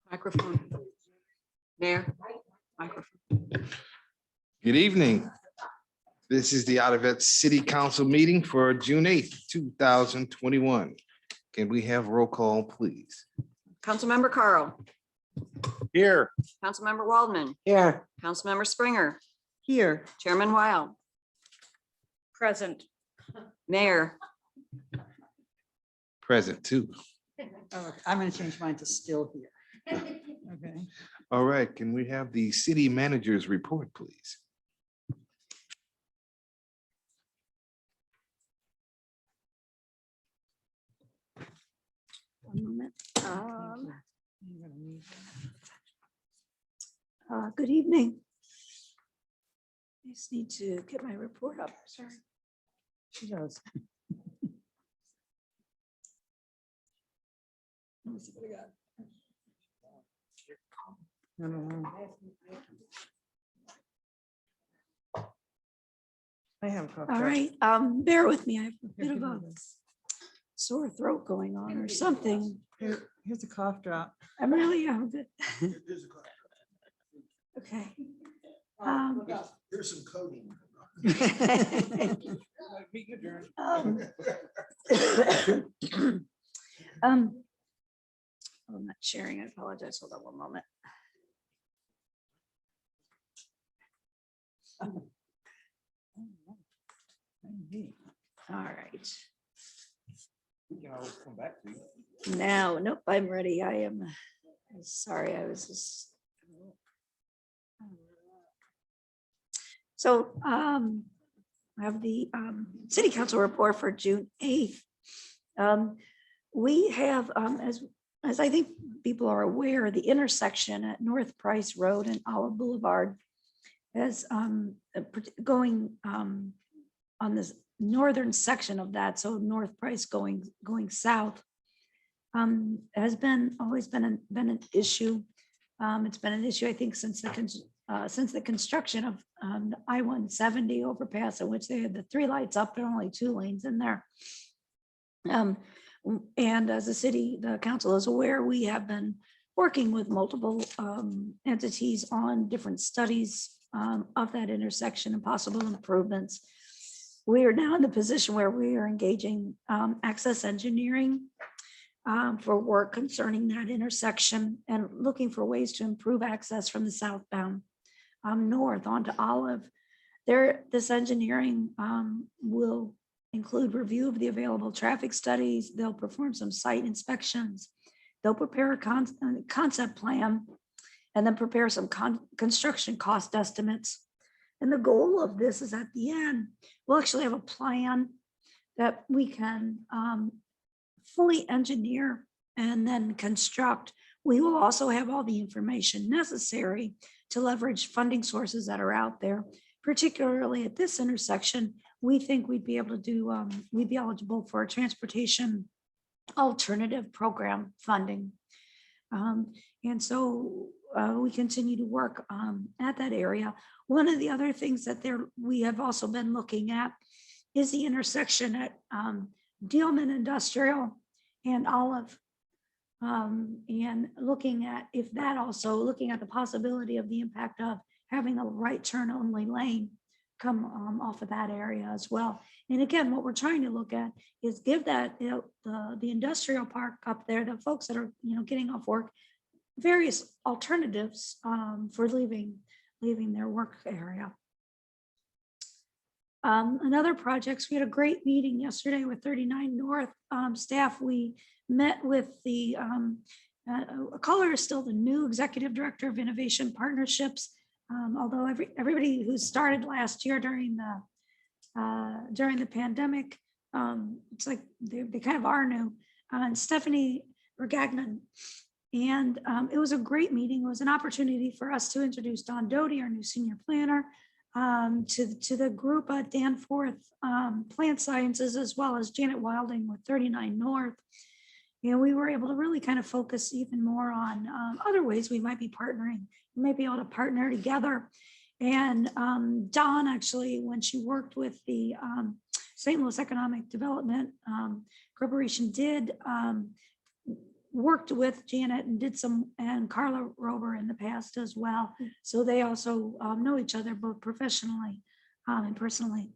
Microphone. Mayor, microphone. Good evening. This is the Olivet City Council meeting for June 8th, 2021. Can we have roll call, please? Councilmember Carl, Here. Councilmember Waldman, Here. Councilmember Springer, Here. Chairman Weil, Present. Mayor, Present too. Oh, I'm gonna change mine to still here. Okay. All right, can we have the city manager's report, please? One moment. Good evening. I just need to get my report up. Sorry. She does. Let me see what I got. No. I have a cough. All right, bear with me. I have a bit of a sore throat going on or something. Here's a cough drop. I'm really a bit. Okay. Here's some coding. I'm not sharing. I apologize. Hold on one moment. All right. We can always come back to you. Now, nope, I'm ready. I am sorry. I was just. So I have the city council report for June 8th. We have, as I think people are aware, the intersection at North Price Road and Olive Boulevard is going on this northern section of that. So North Price going south has always been an issue. It's been an issue, I think, since the construction of the I-170 overpass, in which they had the 3 lights up, there are only 2 lanes in there. And as a city, the council is aware, we have been working with multiple entities on different studies of that intersection and possible improvements. We are now in the position where we are engaging access engineering for work concerning that intersection and looking for ways to improve access from the southbound north onto Olive. This engineering will include review of the available traffic studies. They'll perform some site inspections. They'll prepare a concept plan and then prepare some construction cost estimates. And the goal of this is at the end, we'll actually have a plan that we can fully engineer and then construct. We will also have all the information necessary to leverage funding sources that are out there, particularly at this intersection. We think we'd be able to do, we'd be eligible for a transportation alternative program funding. And so we continue to work at that area. One of the other things that we have also been looking at is the intersection at Dealman Industrial and Olive. And looking at looking at the possibility of the impact of having a right turn only lane come off of that area as well. And again, what we're trying to look at is give that the industrial park up there, the folks that are getting off work, various alternatives for leaving their work area. Another projects, we had a great meeting yesterday with 39 North staff. We met with the Caller is still the new executive director of innovation partnerships. Although everybody who started last year during the pandemic, it's like they kind of are new. And Stephanie Regagnan. And it was a great meeting. It was an opportunity for us to introduce Don Doty, our new senior planner, to the group at Danforth Plant Sciences, as well as Janet Wilding with 39 North. And we were able to really kind of focus even more on other ways we might be partnering. We might be able to partner together. And Dawn, actually, when she worked with the St. Louis Economic Development Corporation, did worked with Janet and did some, and Carla Rober in the past as well. So they also know each other both professionally and personally.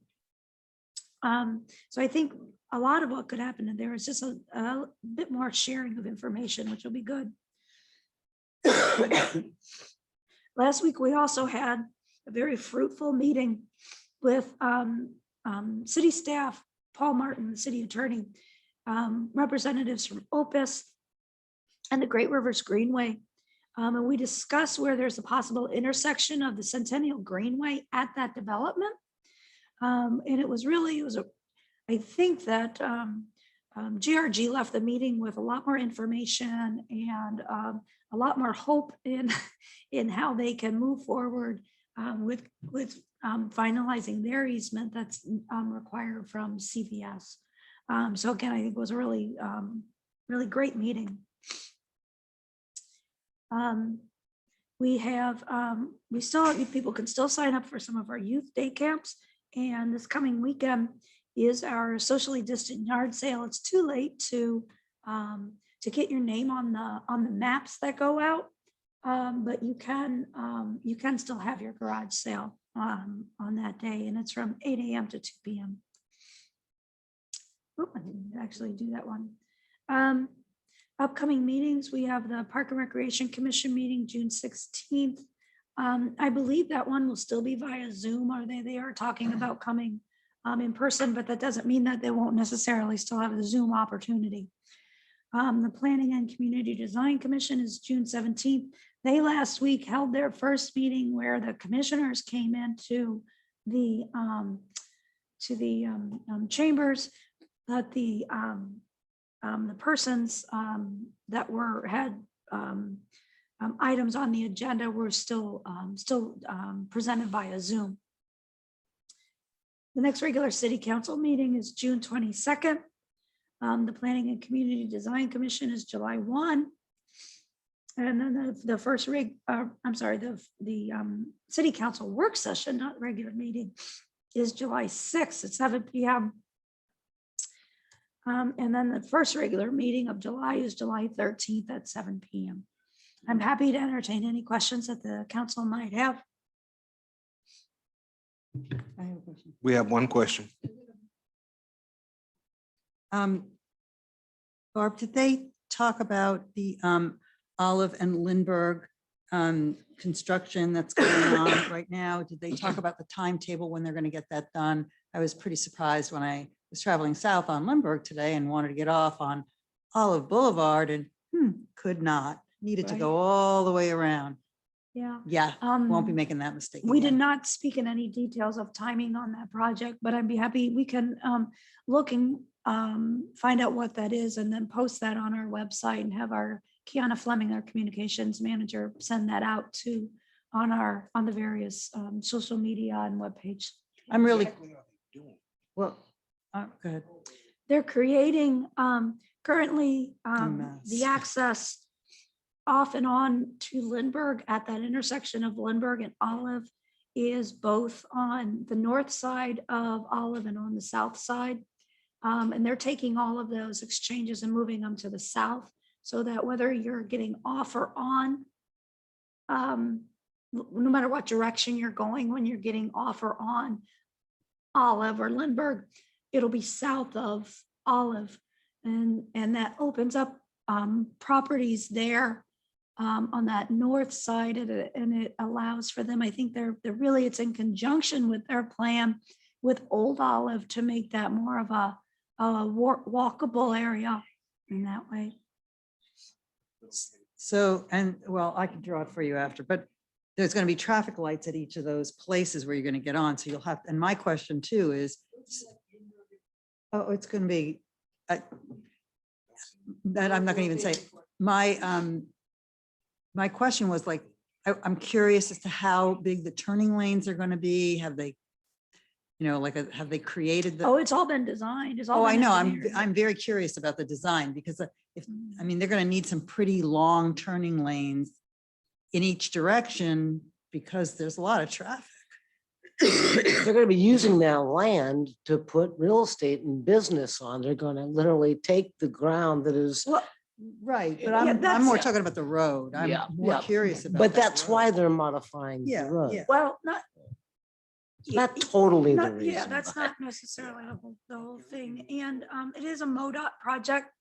So I think a lot of what could happen in there is just a bit more sharing of information, which will be good. Last week, we also had a very fruitful meeting with city staff, Paul Martin, the city attorney, representatives from Opus and the Great Rivers Greenway. And we discussed where there's a possible intersection of the Centennial Greenway at that development. And it was I think that GRG left the meeting with a lot more information and a lot more hope in how they can move forward with finalizing their easement that's required from CVS. So again, I think it was a really great meeting. People can still sign up for some of our youth day camps. And this coming weekend is our socially distant yard sale. It's too late to get your name on the maps that go out. But you can still have your garage sale on that day, and it's from 8 a.m. to 2 p.m. Oh, I didn't actually do that one. Upcoming meetings, we have the Park and Recreation Commission meeting June 16th. I believe that one will still be via Zoom, or they are talking about coming in person, but that doesn't mean that they won't necessarily still have the Zoom opportunity. The Planning and Community Design Commission is June 17th. They last week held their first meeting where the commissioners came into the chambers, but the persons that had items on the agenda were still presented via Zoom. The next regular city council meeting is June 22nd. The Planning and Community Design Commission is July 1. And then the city council work session, not regular meeting, is July 6th at 7 p.m. And then the first regular meeting of July is July 13th at 7 p.m. I'm happy to entertain any questions that the council might have. I have a question. We have one question. Barb, did they talk about the Olive and Lindbergh construction that's going on right now? Did they talk about the timetable when they're going to get that done? I was pretty surprised when I was traveling south on Lindbergh today and wanted to get off on Olive Boulevard and could not, needed to go all the way around. Yeah. Yeah, won't be making that mistake. We did again. not speak in any details of timing on that project, but I'd be happy, we can look and find out what that is and then post that on our website and have our Kiana Fleming, our communications manager, send that out to on the various social media and webpage. I'm really, Exactly what they're doing. well, go ahead. They're creating currently mess. the access off and on to Lindbergh at that intersection of Lindbergh and Olive is both on the north side of Olive and on the south side. And they're taking all of those exchanges and moving them to the south so that whether you're getting off or on, no matter what direction you're going, when you're getting off or on Olive or Lindbergh, it'll be south of Olive. And that opens up properties there on that north side, and it allows for them, I think they're really, it's in conjunction with their plan with Old Olive to make that more of a walkable area in that way. So, and well, I can draw it for you after, but there's going to be traffic lights at each of those places where you're going to get on. So you'll have, and my question too is, oh, it's going to be, that I'm not going to even say, my question was like, I'm curious as to how big the turning lanes are going to be. Have they, have they created the? Oh, it's all been designed. It's all Oh, I been know. engineered. I'm very curious about the design because I mean, they're going to need some pretty long turning lanes in each direction because there's a lot of traffic. They're gonna be using that land to put real estate and business on. They're gonna literally take the ground that is Well, Right, but Yeah, I'm that's- more talking about the road. I'm Yeah, more yeah. curious about. But that that's why road. they're modifying the Yeah, road. yeah. Well, not. It's not totally the Not- Yeah, reason. that's but- not necessarily the whole thing. And it is a MoDOT project.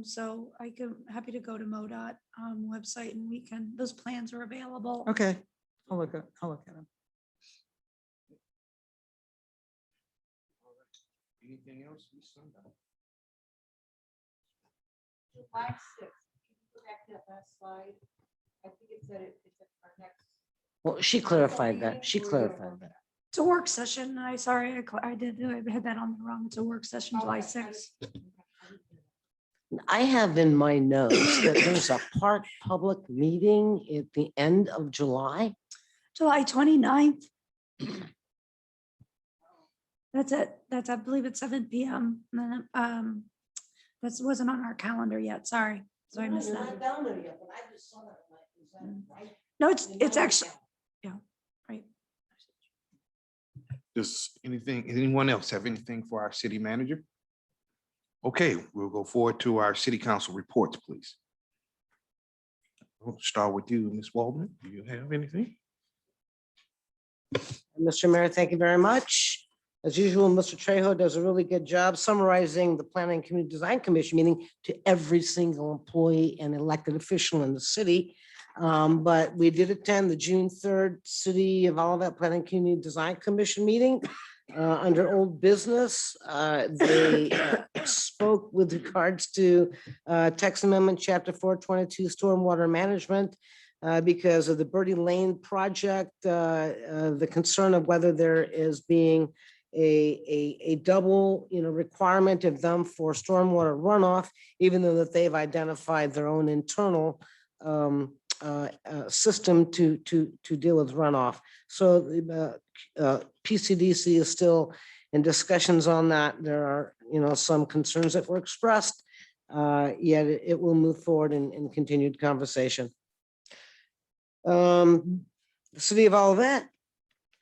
So I can, happy to go to MoDOT website and we can, those plans are available. Okay, I'll look at them. Anything else? Ms. Sunday? July 6th, go back to that last slide. I think it said it's our next. Well, she clarified that. She clarified that. It's a work session. Sorry, I had that on the wrong. It's a work session, July 6th. I have in my notes that there's a park public meeting at the end of July. July 29th. That's, I believe it's 7 PM. And then, that wasn't on our calendar yet. Sorry. So I missed that. No, it's actually, right. Does anyone else have anything for our city manager? Okay, we'll go forward to our city council reports, please. We'll start with you, Ms. Waldman. Do you have anything? Mr. Mayor, thank you very much. As usual, Mr. Trejo does a really good job summarizing the Planning and Community Design Commission meeting to every single employee and elected official in the city. But we did attend the June 3rd City of Olivet Planning and Community Design Commission meeting. Under old business, they spoke with regards to text amendment, chapter 422, stormwater management. Because of the Birdie Lane project, the concern of whether there is being a double, requirement of them for stormwater runoff, even though that they've identified their own internal system to deal with runoff. So PCDC is still in discussions on that. There are, some concerns that were expressed, yet it will move forward in continued conversation. The city of Olivet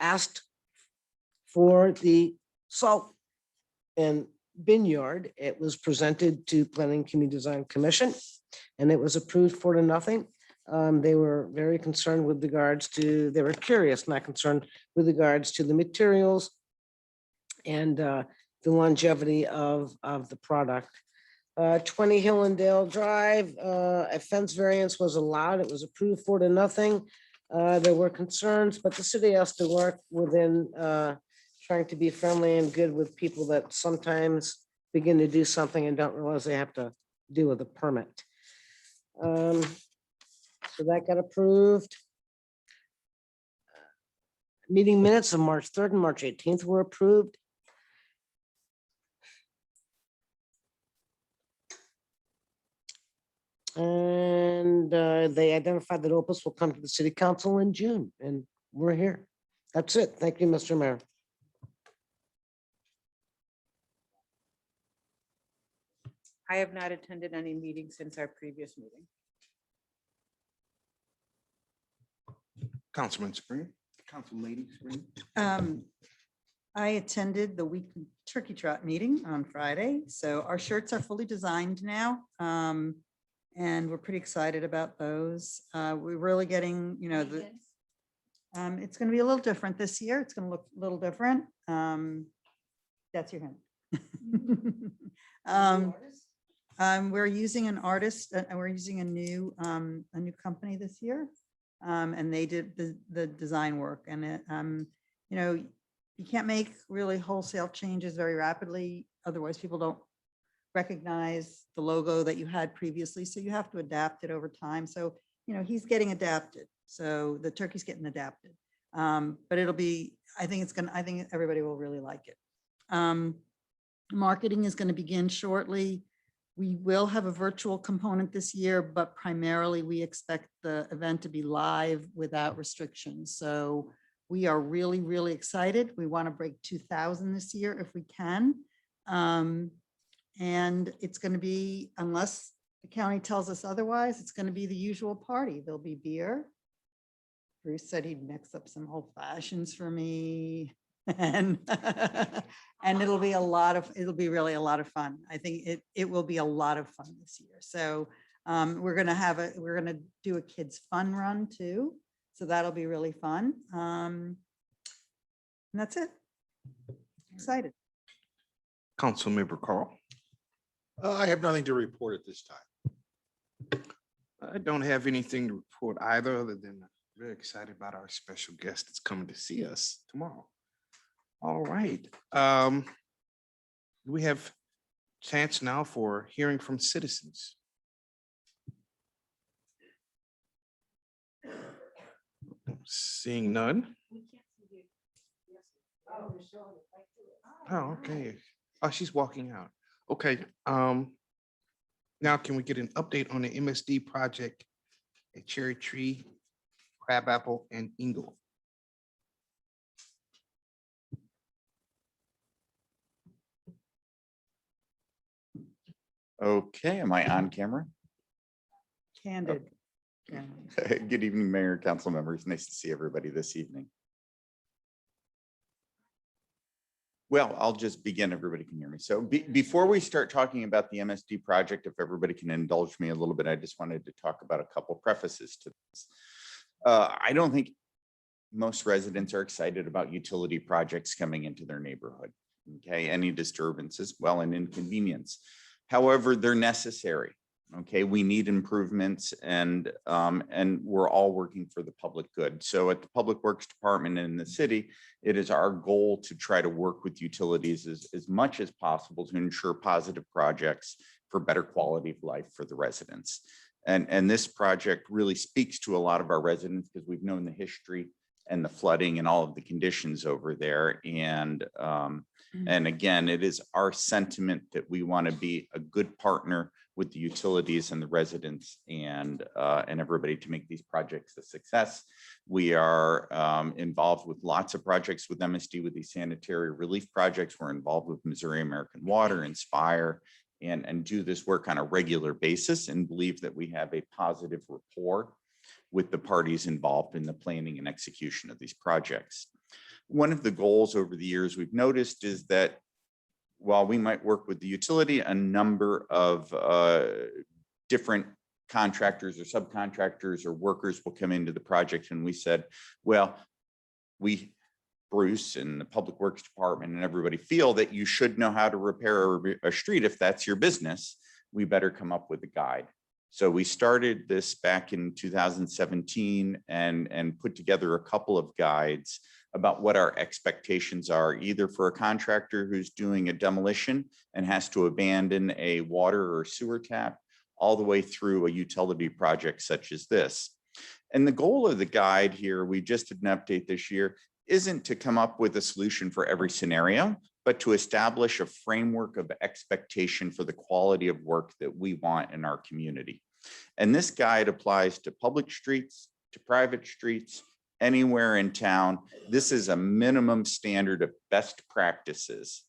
asked for the salt and bin yard. It was presented to Planning and Community Design Commission, and it was approved 4-0. They were very concerned with regards to, they were curious, not concerned with regards to the materials and the longevity of the product. 20 Hillendale Drive, a fence variance was allowed. It was approved 4-0. There were concerns, but the city has to work within trying to be friendly and good with people that sometimes begin to do something and don't realize they have to deal with a permit. So that got approved. Meeting minutes of March 3rd and March 18th were approved. And they identified that Opus will come to the city council in June, and we're here. That's it. Thank you, Mr. Mayor. I have not attended any meetings since our previous meeting. Councilman Spring, Council Lady Spring. I attended the weekly turkey trot meeting on Friday, so our shirts are fully designed now. And we're pretty excited about those. We're really getting, it's going to be a little different this year. It's going to look a little different. That's your hint. We're using an artist, and we're using a new company this year. And they did the design work, and it, you can't make really wholesale changes very rapidly. Otherwise, people don't recognize the logo that you had previously. So you have to adapt it over time. So, he's getting adapted. So the turkey's getting adapted. But it'll be, I think everybody will really like it. Marketing is going to begin shortly. We will have a virtual component this year, but primarily we expect the event to be live without restrictions. So we are really, really excited. We want to break 2,000 this year if we can. And it's going to be, unless the county tells us otherwise, it's going to be the usual party. There'll be beer. Bruce said he'd mix up some old fashions for me. And, and it'll be really a lot of fun. I think it will be a lot of fun this year. So we're gonna do a kids fun run too. So that'll be really fun. And that's it. Excited. Councilmember Carl. I have nothing to report at this time. I don't have anything to report either, other than I'm very excited about our special guest that's coming to see us tomorrow. All right. We have chance now for hearing from citizens. Seeing none. Oh, okay. Oh, she's walking out. Okay. Now can we get an update on the MSD project at Cherry Tree, Crabapple, and Ingle? Okay, am I on camera? Candid. Good evening, Mayor, council members. Nice to see everybody this evening. Well, I'll just begin. Everybody can hear me. So before we start talking about the MSD project, if everybody can indulge me a little bit, I just wanted to talk about a couple prefaces to this. I don't think most residents are excited about utility projects coming into their neighborhood. Okay, any disturbances, well, an inconvenience. However, they're necessary. Okay, we need improvements, and we're all working for the public good. So at the Public Works Department in the city, it is our goal to try to work with utilities as much as possible to ensure positive projects for better quality of life for the residents. And this project really speaks to a lot of our residents because we've known the history and the flooding and all of the conditions over there. And again, it is our sentiment that we want to be a good partner with the utilities and the residents and everybody to make these projects a success. We are involved with lots of projects with MSD with these sanitary relief projects. We're involved with Missouri American Water, Inspire, and do this work on a regular basis and believe that we have a positive rapport with the parties involved in the planning and execution of these projects. One of the goals over the years we've noticed is that while we might work with the utility, a number of different contractors or subcontractors or workers will come into the project. And we said, well, Bruce and the Public Works Department and everybody feel that you should know how to repair a street. If that's your business, we better come up with a guide. So we started this back in 2017 and put together a couple of guides about what our expectations are, either for a contractor who's doing a demolition and has to abandon a water or sewer tap, all the way through a utility project such as this. And the goal of the guide here, we just did an update this year, isn't to come up with a solution for every scenario, but to establish a framework of expectation for the quality of work that we want in our community. And this guide applies to public streets, to private streets, anywhere in town. This is a minimum standard of best practices.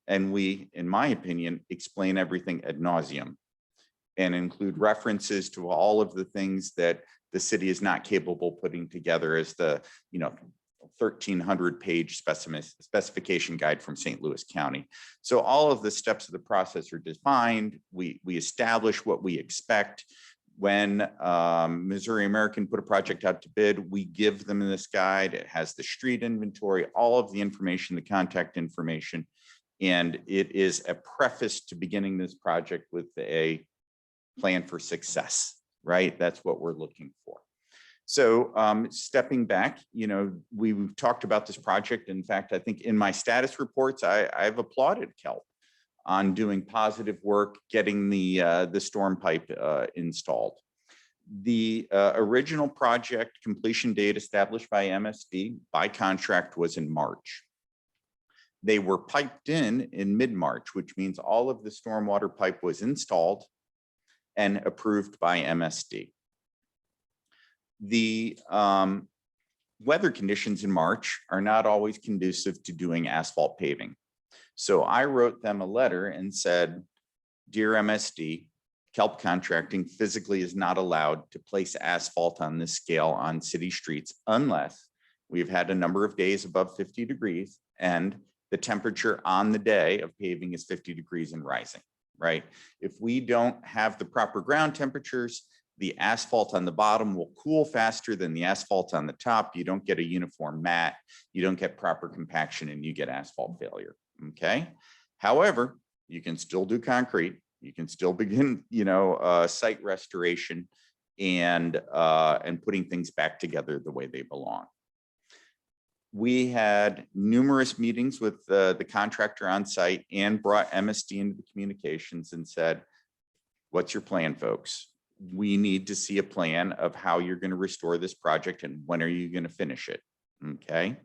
And we, in my opinion, explain everything ad nauseum and include references to all of the things that the city is not capable of putting together as the 1,300-page specification guide from St. Louis County. So all of the steps of the process are defined. We establish what we expect. When Missouri American put a project out to bid, we give them this guide. It has the street inventory, all of the information, the contact information, and it is a preface to beginning this project with a plan for success, right? That's what we're looking for. So stepping back, we've talked about this project. In fact, I think in my status reports, I've applauded KELP on doing positive work, getting the storm pipe installed. The original project completion date established by MSD by contract was in March. They were piped in mid-March, which means all of the stormwater pipe was installed and approved by MSD. The weather conditions in March are not always conducive to doing asphalt paving. So I wrote them a letter and said, dear MSD, KELP Contracting physically is not allowed to place asphalt on this scale on city streets unless We've had a number of days above 50 degrees, and the temperature on the day of paving is 50 degrees and rising, right? If we don't have the proper ground temperatures, the asphalt on the bottom will cool faster than the asphalt on the top. You don't get a uniform mat, you don't get proper compaction, and you get asphalt failure, okay? However, you can still do concrete. You can still begin, site restoration and putting things back together the way they belong. We had numerous meetings with the contractor on site and brought MSD into the communications and said, what's your plan, folks? We need to see a plan of how you're going to restore this project and when are you going to finish it, okay?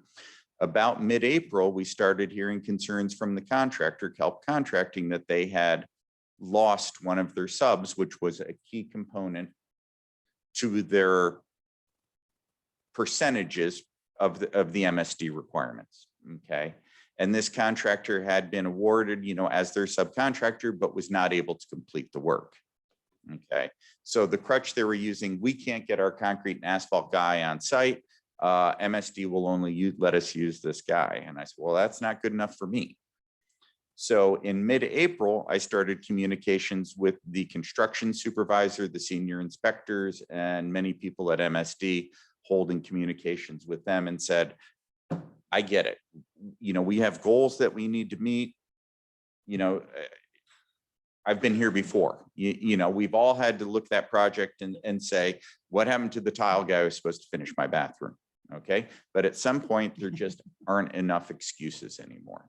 About mid-April, we started hearing concerns from the contractor, Kelp Contracting, that they had lost one of their subs, which was a key component to their percentages of the MSD requirements, okay? And this contractor had been awarded, as their subcontractor, but was not able to complete the work, okay? So the crutch they were using, we can't get our concrete and asphalt guy on site. MSD will only let us use this guy. And I said, well, that's not good enough for me. So in mid-April, I started communications with the construction supervisor, the senior inspectors, and many people at MSD, holding communications with them and said, I get it. We have goals that we need to meet. I've been here before. We've all had to look at that project and say, what happened to the tile guy who was supposed to finish my bathroom? Okay. But at some point, there just aren't enough excuses anymore.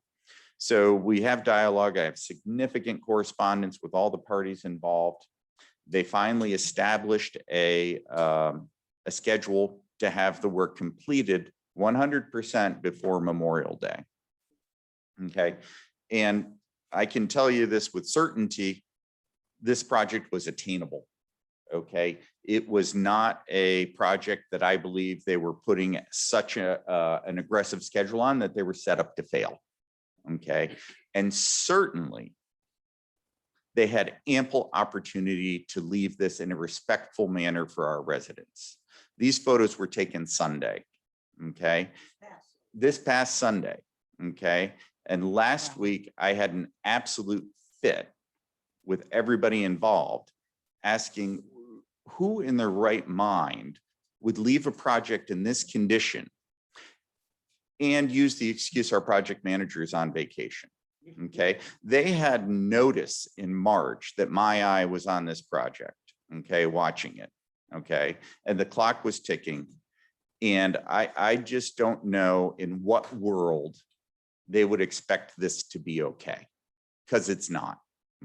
So we have dialogue. I have significant correspondence with all the parties involved. They finally established a schedule to have the work completed 100% before Memorial Day. Okay. And I can tell you this with certainty, this project was attainable. Okay. It was not a project that I believe they were putting such an aggressive schedule on that they were set up to fail. Okay. And certainly they had ample opportunity to leave this in a respectful manner for our residents. These photos were taken Sunday. Okay. This past Sunday. Okay. And last week I had an absolute fit with everybody involved asking who in their right mind would leave a project in this condition and use the excuse our project manager is on vacation. Okay. They had notice in March that my eye was on this project. Okay. Watching it. Okay. And the clock was ticking. And I just don't know in what world they would expect this to be okay, because it's not.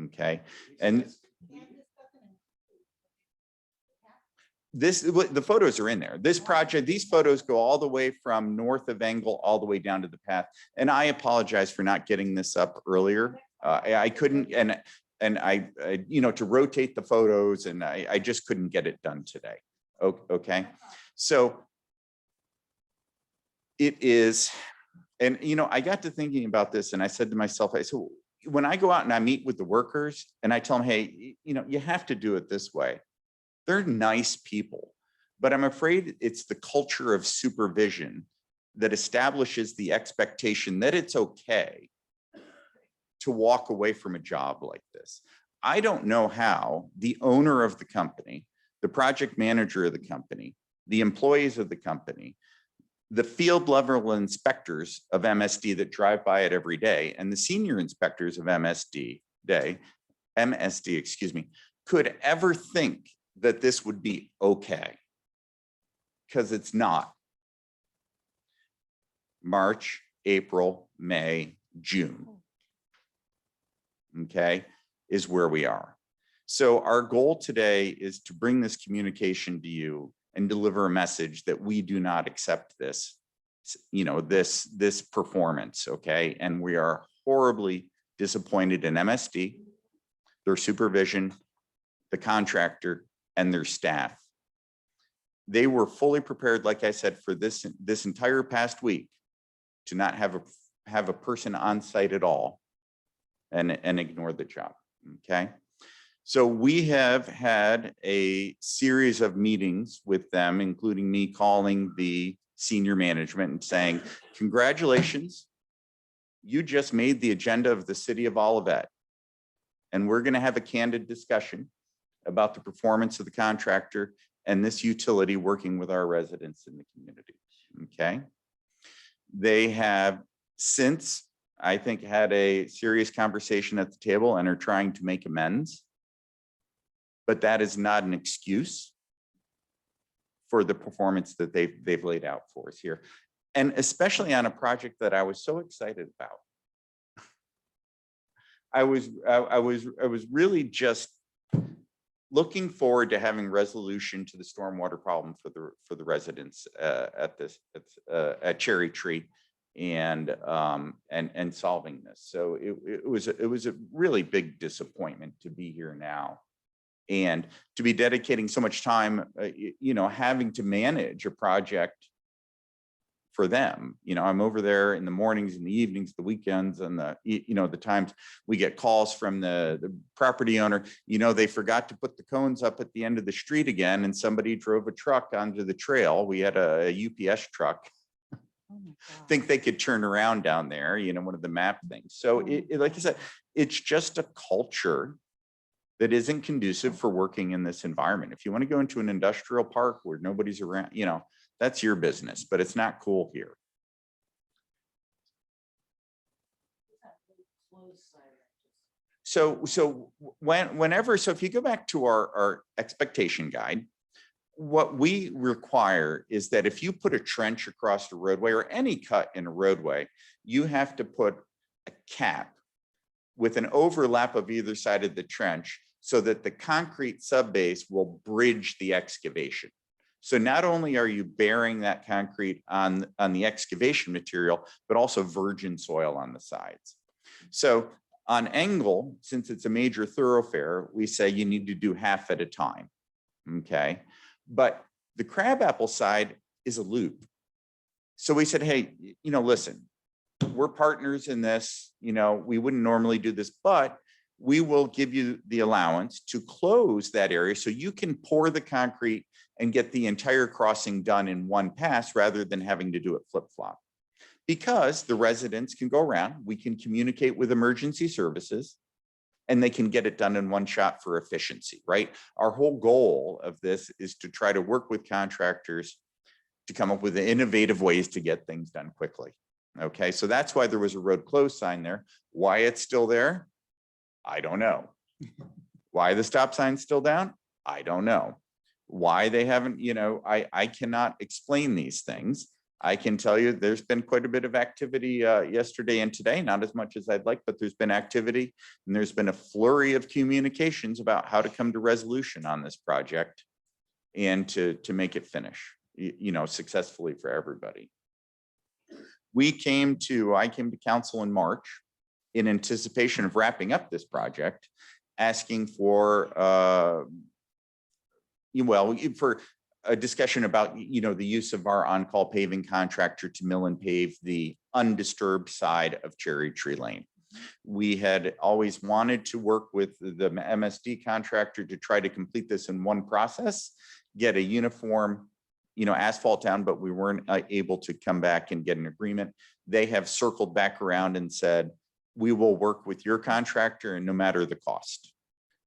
Okay. And the photos are in there. This project, these photos go all the way from north of Engel all the way down to the path. And I apologize for not getting this up earlier. I couldn't, and I to rotate the photos, and I just couldn't get it done today. Okay. So it is, and I got to thinking about this, and I said to myself, so when I go out and I meet with the workers and I tell them, hey, you have to do it this way. They're nice people, but I'm afraid it's the culture of supervision that establishes the expectation that it's okay to walk away from a job like this. I don't know how the owner of the company, the project manager of the company, the employees of the company, the field level inspectors of MSD that drive by it every day, and the senior inspectors of MSD, could ever think that this would be okay, because it's not. March, April, May, June, okay, is where we are. So our goal today is to bring this communication to you and deliver a message that we do not accept this, this performance, okay? And we are horribly disappointed in MSD, their supervision, the contractor, and their staff. They were fully prepared, like I said, for this entire past week to not have a person on site at all and ignore the job, okay? So we have had a series of meetings with them, including me calling the senior management and saying, congratulations, you just made the agenda of the city of Olivet. And we're going to have a candid discussion about the performance of the contractor and this utility working with our residents in the community. Okay. They have since, I think, had a serious conversation at the table and are trying to make amends. But that is not an excuse for the performance that they've laid out for us here. And especially on a project that I was so excited about. I was really just looking forward to having resolution to the stormwater problem for the residents at Cherry Tree and solving this. So it was a really big disappointment to be here now and to be dedicating so much time, having to manage a project for them. I'm over there in the mornings and the evenings, the weekends, and the times we get calls from the property owner, they forgot to put the cones up at the end of the street again, and somebody drove a truck onto the trail. We had a UPS truck. Think they could turn around down there, one of the map things. So like I said, it's just a culture that isn't conducive for working in this environment. If you want to go into an industrial park where nobody's around, that's your business, but it's not cool here. So if you go back to our expectation guide, what we require is that if you put a trench across the roadway or any cut in a roadway, you have to put a cap with an overlap of either side of the trench so that the concrete subbase will bridge the excavation. So not only are you bearing that concrete on the excavation material, but also virgin soil on the sides. So on Engle, since it's a major thoroughfare, we say you need to do half at a time, okay? But the Crabapple side is a loop. So we said, hey, listen, we're partners in this, we wouldn't normally do this, but we will give you the allowance to close that area so you can pour the concrete and get the entire crossing done in one pass rather than having to do it flip-flop. Because the residents can go around, we can communicate with emergency services, and they can get it done in one shot for efficiency, right? Our whole goal of this is to try to work with contractors to come up with innovative ways to get things done quickly. Okay, so that's why there was a road closed sign there. Why it's still there? I don't know. Why the stop sign's still down? I don't know. Why they haven't, I cannot explain these things. I can tell you there's been quite a bit of activity yesterday and today, not as much as I'd like, but there's been activity and there's been a flurry of communications about how to come to resolution on this project and to make it finish, successfully for everybody. I came to council in March in anticipation of wrapping up this project, asking for, for a discussion about, the use of our on-call paving contractor to mill and pave the undisturbed side of Cherry Tree Lane. We had always wanted to work with the MSD contractor to try to complete this in one process, get a uniform, asphalt down, but we weren't able to come back and get an agreement. They have circled back around and said, we will work with your contractor and no matter the cost.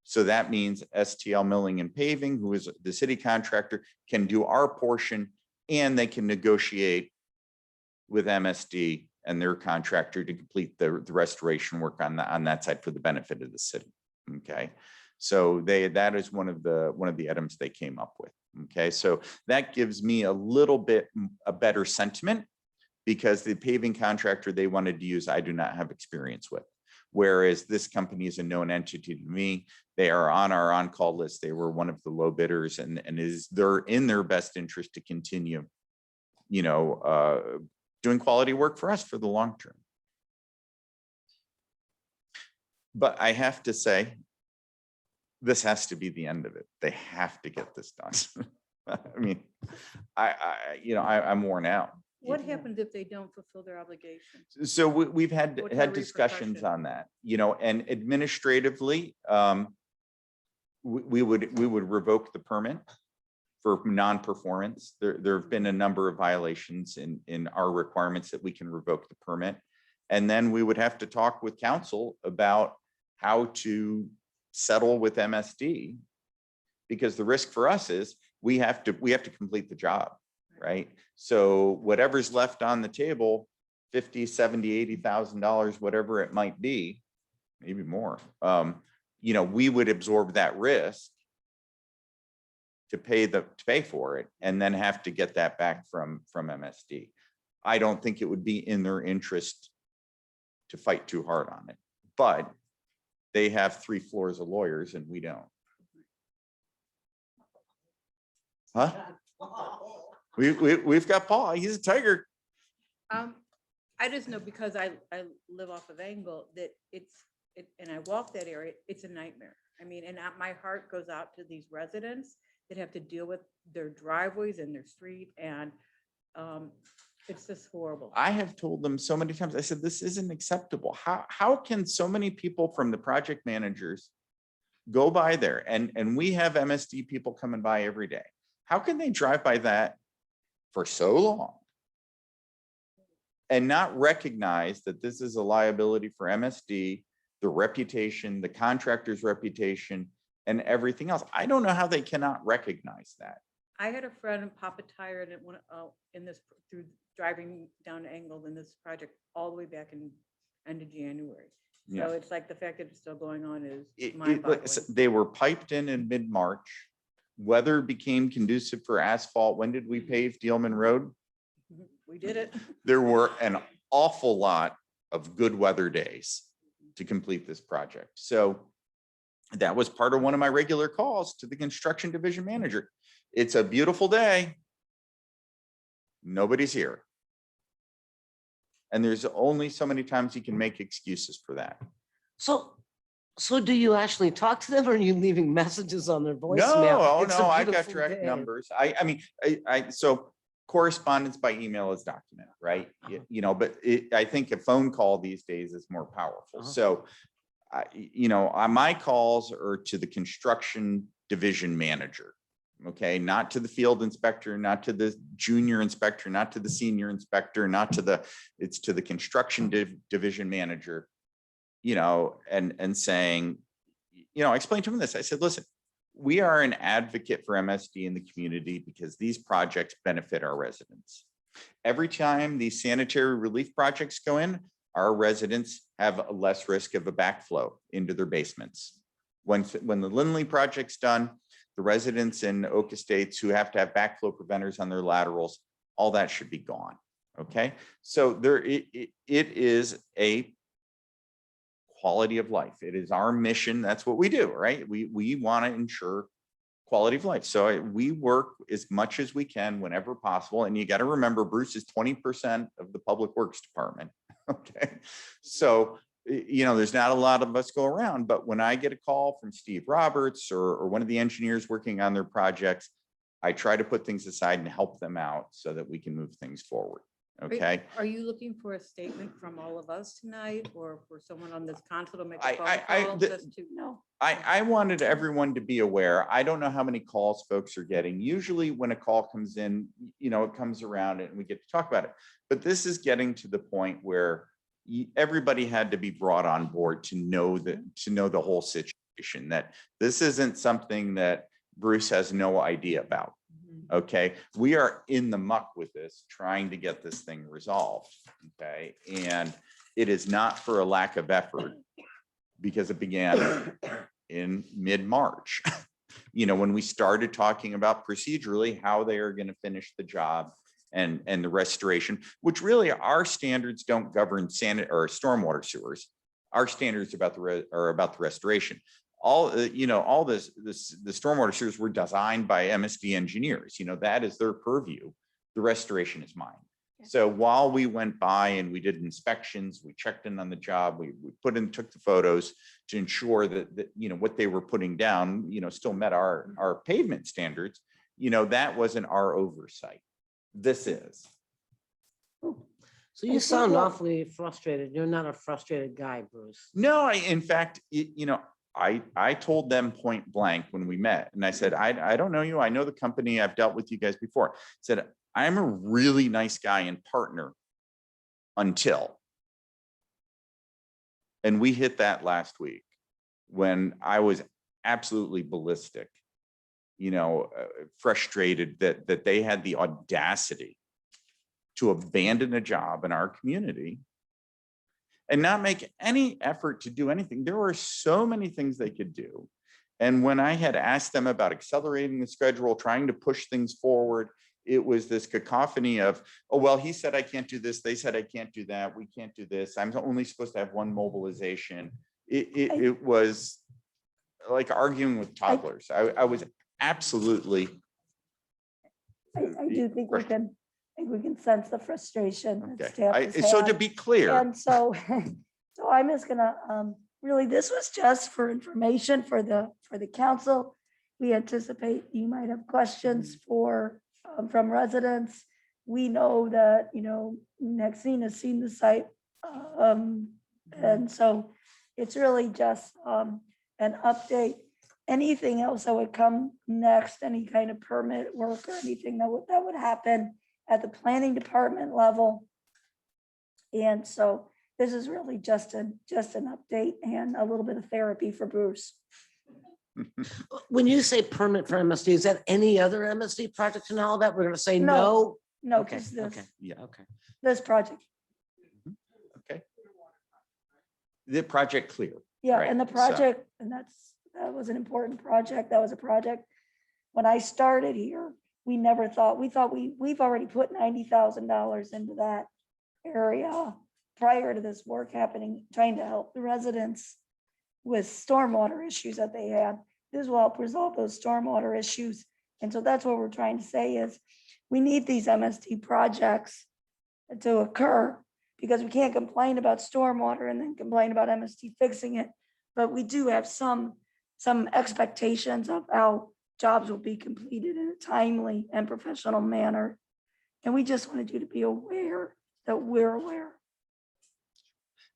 So that means STL Milling and Paving, who is the city contractor, can do our portion and they can negotiate with MSD and their contractor to complete the restoration work on that side for the benefit of the city. Okay. So that is one of the items they came up with. Okay. So that gives me a little bit a better sentiment because the paving contractor they wanted to use, I do not have experience with. Whereas this company is a known entity to me. They are on our on-call list. They were one of the low bidders and they're in their best interest to continue, doing quality work for us for the long term. But I have to say, this has to be the end of it. They have to get this done. I mean, I'm worn out. What happens if they don't fulfill their obligations? So we've had What's the discussions repercussion? on that, and administratively, we would revoke the permit for non-performance. There have been a number of violations in our requirements that we can revoke the permit. And then we would have to talk with council about how to settle with MSD. Because the risk for us is we have to complete the job, right? So whatever's left on the table, $50,000, $70,000, $80,000, whatever it might be, maybe more, you know, we would absorb that risk to pay for it and then have to get that back from MSD. I don't think it would be in their interest to fight too hard on it, but they have 3 floors of lawyers and we don't. Huh? We've got Paul. He's a tiger. I just know because I live off of Angle that and I walk that area, it's a nightmare. I mean, and my heart goes out to these residents that have to deal with their driveways and their street and it's just horrible. I have told them so many times, I said, this isn't acceptable. How can so many people from the project managers go by there? And we have MSD people coming by every day. How can they drive by that for so long and not recognize that this is a liability for MSD, the reputation, the contractor's reputation, and everything else? I don't know how they cannot recognize that. I had a friend pop a tire in this through driving down Angle in this project all the way back in end of January. Yeah. So it's like the fact that it's still going on is It- mind-boggling. they were piped in mid-March. Weather became conducive for asphalt. When did we pave Dealman Road? We did it. There were an awful lot of good weather days to complete this project. So that was part of one of my regular calls to the construction division manager. It's a beautiful day. Nobody's here. And there's only so many times you can make excuses for that. So do you actually talk to them or are you leaving messages on their voicemail? No, It's a no, I got beautiful direct day. numbers. I mean, so correspondence by email is documented, right? You know, but I think a phone call these days is more powerful. Uh-huh. So, you know, my calls are to the construction division manager. Okay, not to the field inspector, not to the junior inspector, not to the senior inspector, it's to the construction division manager. You know, and saying, you know, I explained to him this. I said, listen, we are an advocate for MSD in the community because these projects benefit our residents. Every time these sanitary relief projects go in, our residents have a less risk of a backflow into their basements. When the Lindley project's done, the residents in Oak Estates who have to have backflow preventers on their laterals, all that should be gone. Okay, so it is a quality of life. It is our mission. That's what we do, right? We want to ensure quality of life. So we work as much as we can whenever possible. And you got to remember, Bruce is 20% of the Public Works Department. Okay. So, you know, there's not a lot of us go around, but when I get a call from Steve Roberts or one of the engineers working on their projects, I try to put things aside and help them out so that we can move things forward. Okay. Are you looking for a statement from all of us tonight or for someone on this council to make I- a phone I- call the- just to know? I wanted everyone to be aware. I don't know how many calls folks are getting. Usually when a call comes in, you know, it comes around and we get to talk about it. But this is getting to the point where everybody had to be brought on board to know the whole situation, that this isn't something that Bruce has no idea about. Okay, we are in the muck with this, trying to get this thing resolved. Okay, and it is not for a lack of effort because it began in mid-March. You know, when we started talking about procedurally how they are going to finish the job and the restoration, which really our standards don't govern stormwater sewers. Our standards are about the restoration. The stormwater sewers were designed by MSD engineers. You know, that is their purview. The restoration is mine. So while we went by and we did inspections, we checked in on the job, we took the photos to ensure that you know, what they were putting down, you know, still met our pavement standards. You know, that wasn't our oversight. This is. So you sound awfully frustrated. You're not a frustrated guy, Bruce. No, in fact, you know, I told them point blank when we met, and I said, I don't know you. I know the company. I've dealt with you guys before. Said, I'm a really nice guy and partner until. And we hit that last week when I was absolutely ballistic, frustrated that they had the audacity to abandon a job in our community and not make any effort to do anything. There were so many things they could do. And when I had asked them about accelerating the schedule, trying to push things forward, it was this cacophony of, oh, well, he said I can't do this. They said I can't do that. We can't do this. I'm only supposed to have one mobilization. It was like arguing with toddlers. I was absolutely. I do think we can sense the frustration. that staff Okay. has So had. to be clear, And so, so I'm just gonna, really, this was just for information for the council. We anticipate you might have questions from residents. We know that, Maxine has seen the site. And so it's really just, an update. Anything else that would come next, any kind of permit work or anything that would happen at the planning department level. And so this is really just an update and a little bit of therapy for Bruce. When you say permit for MSD, is that any other MSD project and all that? We're gonna say No. no? No, Okay, just this, okay, yeah, okay. this project. okay. The project clear. Yeah, Right, and the so- project, and that was an important project. That was a project. When I started here, we thought we've already put $90,000 into that area prior to this work happening, trying to help the residents with stormwater issues that they had. This will help resolve those stormwater issues. And so that's what we're trying to say is we need these MSD projects to occur because we can't complain about stormwater and then complain about MSD fixing it. But we do have some expectations of how jobs will be completed in a timely and professional manner. And we just wanted you to be aware that we're aware.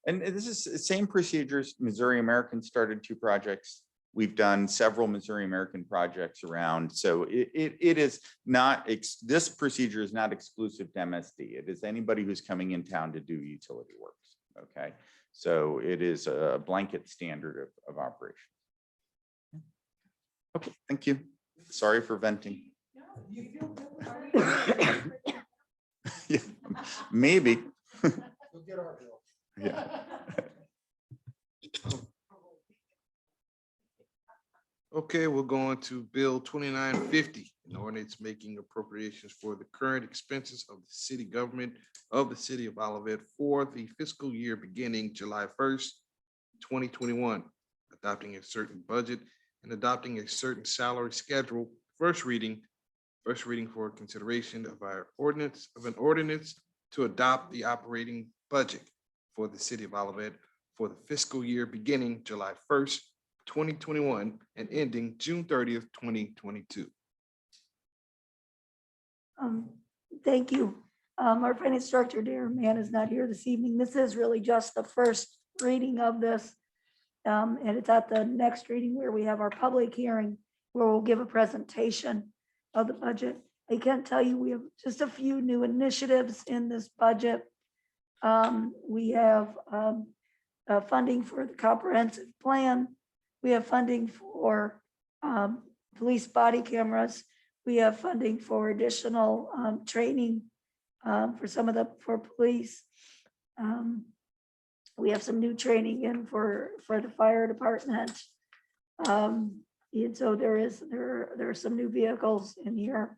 And this is the same procedures. Missouri American started 2 projects. We've done several Missouri American projects around. So it is not, this procedure is not exclusive to MSD. It is anybody who's coming in town to do utility works. Okay. So it is a blanket standard of operation. Okay, thank you. Sorry for venting. Yeah, maybe. Yeah. Okay, we're going to Bill 2950, an ordinance making appropriations for the current expenses of the city government of the city of Olivet for the fiscal year beginning July 1st, 2021, adopting a certain budget and adopting a certain salary schedule. First reading for consideration of an ordinance to adopt the operating budget for the city of Olivet for the fiscal year beginning July 1st, 2021 and ending June 30th, 2022. Thank you. Our finance director, Darren Mann, is not here this evening. This is really just the first reading of this. And it's at the next reading where we have our public hearing, where we'll give a presentation of the budget. I can tell you, we have just a few new initiatives in this budget. We have funding for the comprehensive plan. We have funding for police body cameras. We have funding for additional training for police. We have some new training in for the fire department. And so there are some new vehicles in here.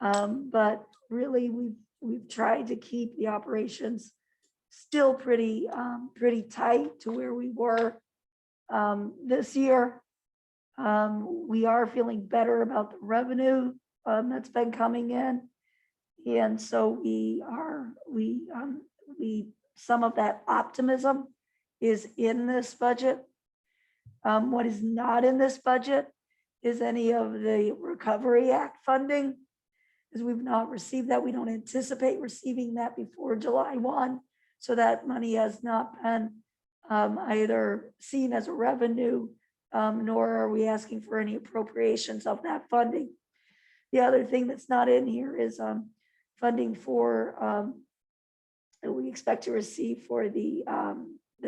But really we've tried to keep the operations still pretty tight to where we were this year. We are feeling better about the revenue that's been coming in. And so some of that optimism is in this budget. What is not in this budget is any of the Recovery Act funding, because we've not received that. We don't anticipate receiving that before July 1. So that money has not been either seen as a revenue nor are we asking for any appropriations of that funding. The other thing that's not in here is funding for that we expect to receive for the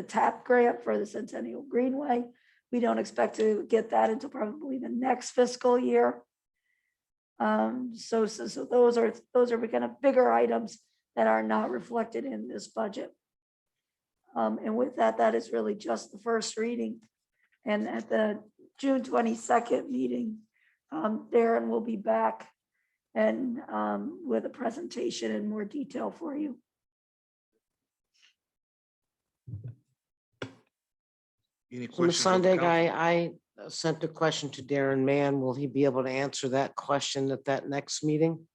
TAP grant for the Centennial Greenway. We don't expect to get that until probably the next fiscal year. So those are kind of bigger items that are not reflected in this budget. And with that, that is really just the first reading. And at the June 22nd meeting, Darren will be back and with a presentation in more detail for you. Any So Ms. questions? of the Sondag, council? I sent a question to Darren Mann. Will he be able to answer that question at that next meeting?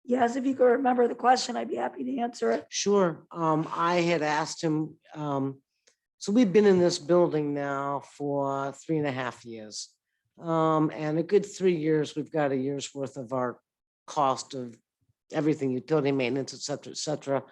Yes, if you could remember the question, I'd be happy to answer it. Sure. I had asked him, so we've been in this building now for 3.5 years. And a good 3 years, we've got a year's worth of our cost of everything, utility maintenance, et cetera, et cetera.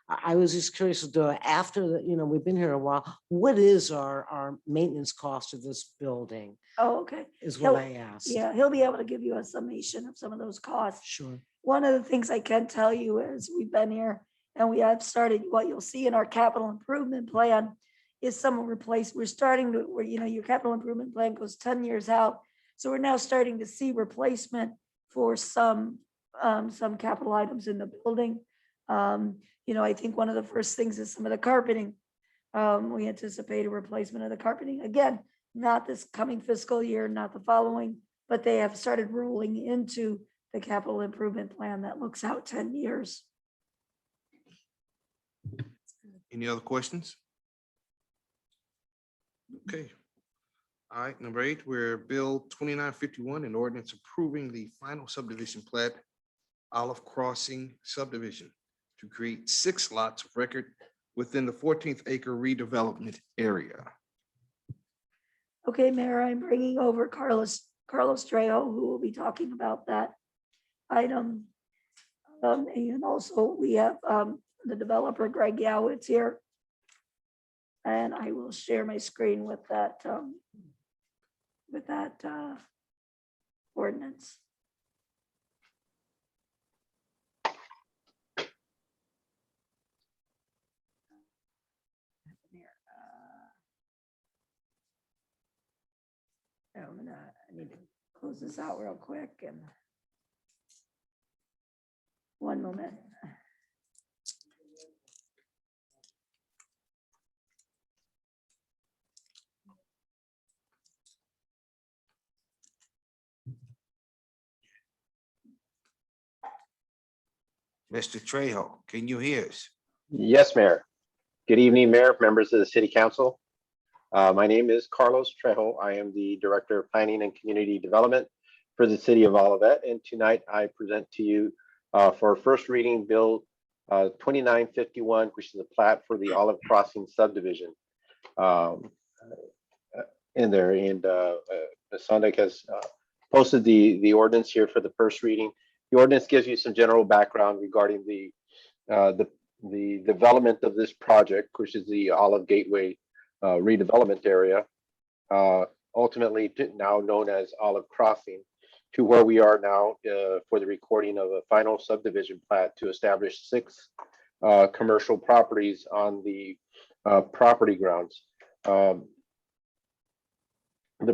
I was just curious as to, after that, we've been here a while, what is our maintenance cost of this building Oh, okay. is what He'll- I asked. Yeah, he'll be able to give you a summation of some of those costs. Sure. One of the things I can tell you is we've been here and we have started, what you'll see in our capital improvement plan is some we're starting to, where, your capital improvement plan goes 10 years out. So we're now starting to see replacement for some capital items in the building. I think one of the first things is some of the carpeting. We anticipate a replacement of the carpeting. Again, not this coming fiscal year, not the following, but they have started rolling into the capital improvement plan that looks out 10 years. Any other questions? Okay. All right, number 8, we're Bill 2951, an ordinance approving the final subdivision plat, Olive Crossing subdivision, to create 6 lots of record within the 14th acre redevelopment area. Okay, Mayor, I'm bringing over Carlos Trejo, who will be talking about that item. And also we have the developer Greg Yowitz here. And I will share my screen with that ordinance. I need to close this out real quick and one moment. Mr. Trejo, can you hear us? Yes, Mayor. Good evening, Mayor, members of the City Council. My name is Carlos Trejo. I am the Director of Planning and Community Development for the City of Olivet. And tonight I present to you for first reading Bill 2951, which is a plat for the Olive Crossing subdivision in there. And Ms. Sondag has posted the ordinance here for the first reading. The ordinance gives you some general background regarding the development of this project, which is the Olive Gateway redevelopment area, ultimately now known as Olive Crossing, to where we are now for the recording of a final subdivision plat to establish 6 commercial properties on the property grounds. The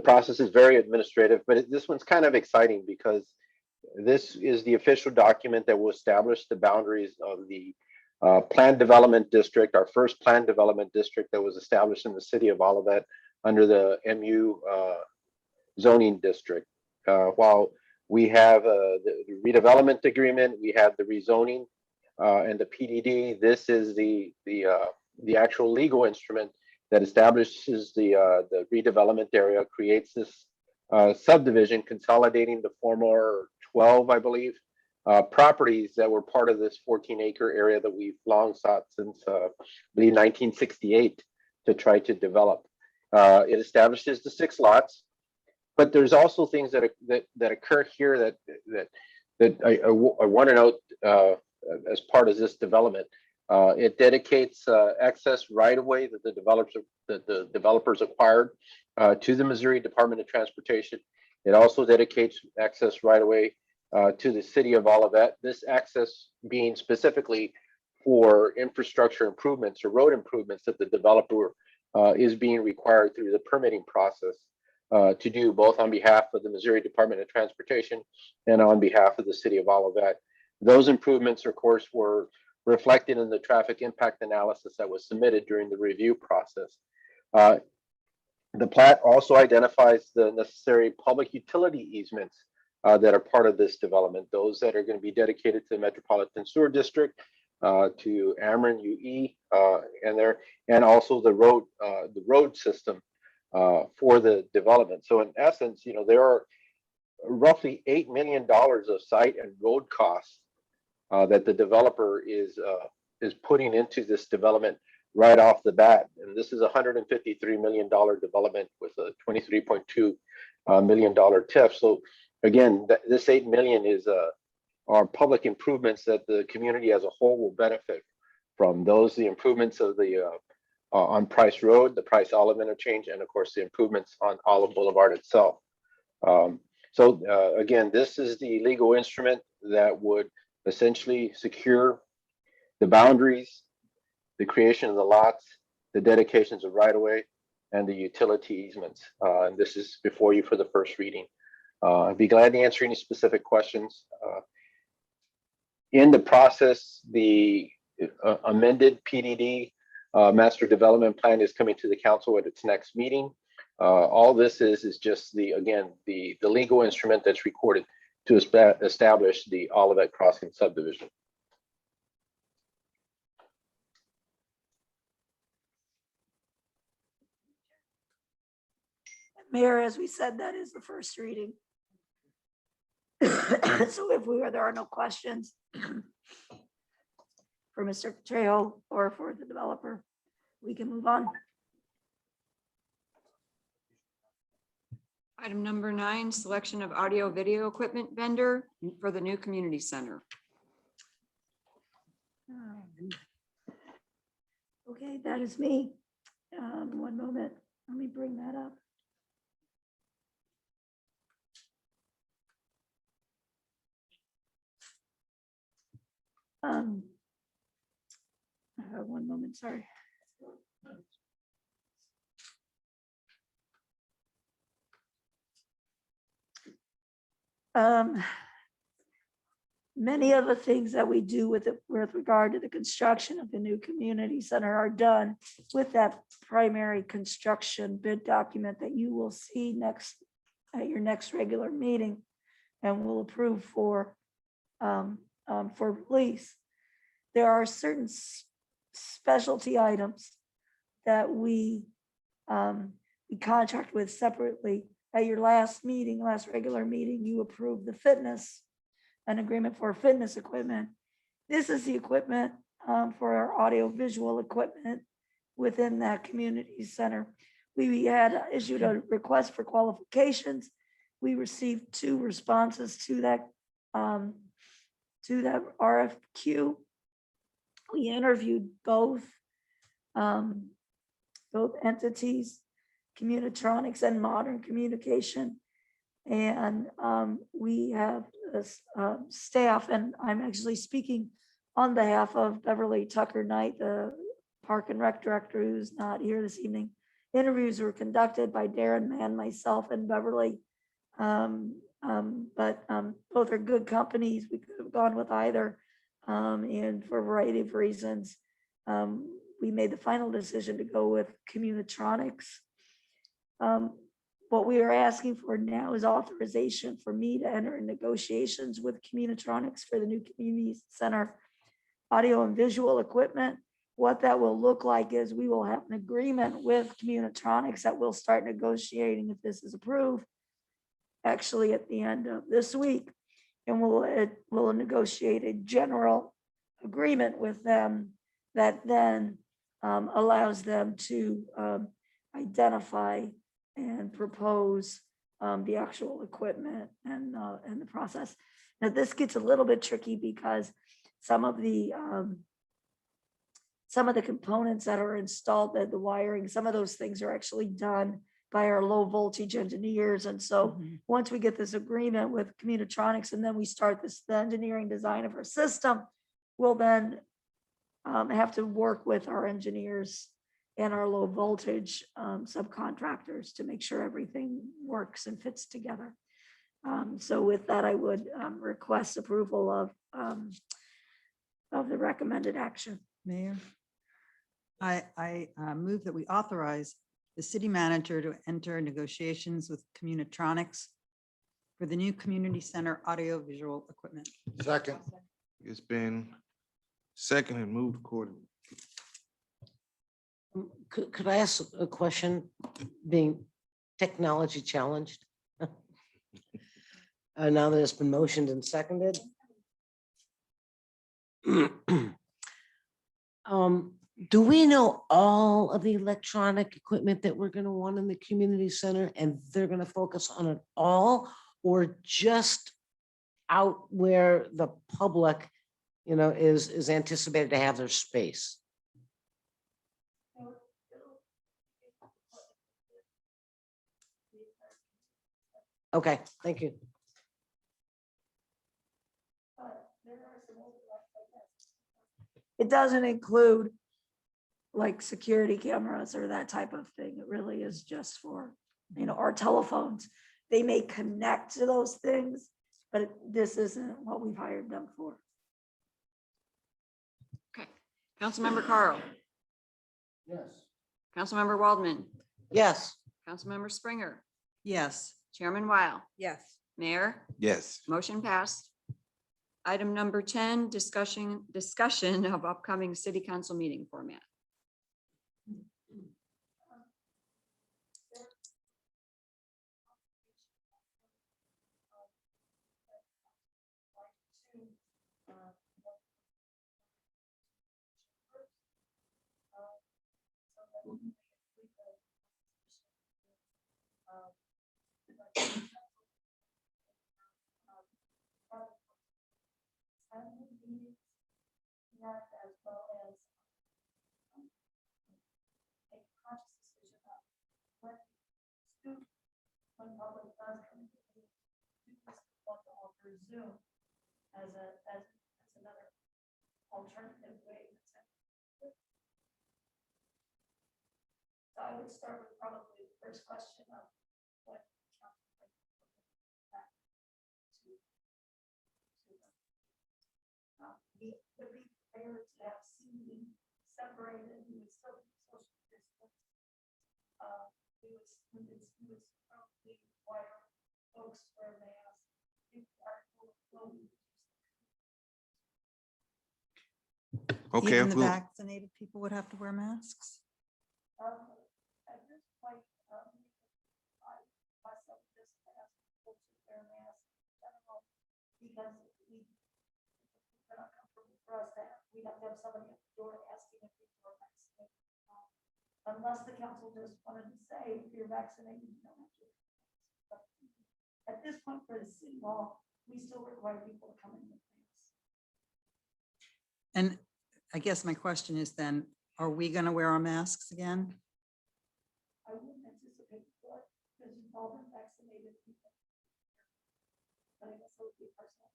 process is very administrative, but this one's kind of exciting because this is the official document that will establish the boundaries of the planned development district, our first planned development district that was established in the city of Olivet under the MU zoning district. While we have the redevelopment agreement, we have the rezoning and the PDD. This is the actual legal instrument that establishes the redevelopment area, creates this subdivision, consolidating the former 12, I believe, properties that were part of this 14-acre area that we've long sought since, I believe, 1968 to try to develop. It establishes the 6 lots, but there's also things that occur here that I want to note as part of this development. It dedicates access right away that the developers acquired to the Missouri Department of Transportation. It also dedicates access right away to the city of Olivet. This access being specifically for infrastructure improvements or road improvements that the developer is being required through the permitting process to do, both on behalf of the Missouri Department of Transportation and on behalf of the city of Olivet. Those improvements, of course, were reflected in the traffic impact analysis that was submitted during the review process. The plat also identifies the necessary public utility easements that are part of this development, those that are going to be dedicated to the Metropolitan Sewer District, to Ameren UE, and also the road system for the development. So in essence, there are roughly $8 million of site and road costs that the developer is putting into this development right off the bat. And this is a $153 million development with a $23.2 million TIF. So again, this $8 million are public improvements that the community as a whole will benefit from. The improvements of the on Price Road, the Price Olive interchange, and of course the improvements on Olive Boulevard itself. Again, this is the legal instrument that would essentially secure the boundaries, the creation of the lots, the dedications of right-of-way, and the utility easements. And this is before you for the first reading. I'd be glad to answer any specific questions. In the process, the amended PDD Master Development Plan is coming to the council at its next meeting. All this is just the legal instrument that's recorded to establish the Olivet Crossing subdivision. Mayor, as we said, that is the first reading. So if there are no questions for Mr. Trejo or for the developer, we can move on. Item number 9, selection of audio video equipment vendor for the new community center. Okay, that is me. One moment, let me bring that up. One moment, sorry. Many of the things that we do with regard to the construction of the new community center are done with that primary construction bid document that you will see at your next regular meeting and will approve for release. There are certain specialty items that we contract with separately. At your last regular meeting, you approved an agreement for fitness equipment. This is the equipment for our audio visual equipment within that community center. We had issued a request for qualifications. We received 2 responses to that RFQ. We interviewed both entities, Communitronics and Modern Communication. And we have staff, and I'm actually speaking on behalf of Beverly Tucker Knight, the Park and Rec Director, who's not here this evening. Interviews were conducted by Darren Mann, myself, and Beverly. But both are good companies. We could have gone with either. And for a variety of reasons, we made the final decision to go with Communitronics. What we are asking for now is authorization for me to enter in negotiations with Communitronics for the new community center audio and visual equipment. What that will look like is we will have an agreement with Communitronics that we'll start negotiating if this is approved, actually at the end of this week. And we'll negotiate a general agreement with them that then allows them to identify and propose the actual equipment and the process. Now, this gets a little bit tricky because some of the some of the components that are installed, the wiring, some of those things are actually done by our low voltage engineers. And so Mhm. once we get this agreement with Communitronics and then we start the engineering design of our system, we'll then have to work with our engineers and our low voltage subcontractors to make sure everything works and fits together. So with that, I would request approval of the recommended action. Mayor, I move that we authorize the city manager to enter negotiations with Communitronics for the new community center audio-visual equipment. Second. It's been seconded and moved accordingly. Could I ask a question, being technology challenged? Now that it's been motioned and seconded. Do we know all of the electronic equipment that we're gonna want in the community center and they're gonna focus on it all? Or just out where the public, is anticipated to have their space? Okay, thank you. It doesn't include like security cameras or that type of thing. It really is just for, our telephones. They may connect to those things, but this isn't what we've hired them for. Okay. Councilmember Carl, Yes. Councilmember Waldman, Yes. Councilmember Springer, Yes, Chairman Weil, Yes. Mayor, Yes. motion passed. Item number 10, discussion of upcoming city council meeting format. As well as a conscious decision of when public does come to the meeting, want to offer Zoom as another alternative way. So I would start with probably the first question of what council might back to we would be prepared to have seating separated. We would still be social distance. We would probably require folks to wear masks. If our flow, Okay. even the we'll- vaccinated people would have to wear masks. at this point, I myself just ask folks to wear masks in general because it's not comfortable for us that we have to have somebody at the door asking if people are vaccinated. Unless the council just wanted to say, if you're vaccinated, you don't have to. But at this point for the city hall, we still require people to come in with masks. And I guess my question is then, are we going to wear our masks again? I wouldn't anticipate that because you've all been vaccinated. People. But I guess it would be personal.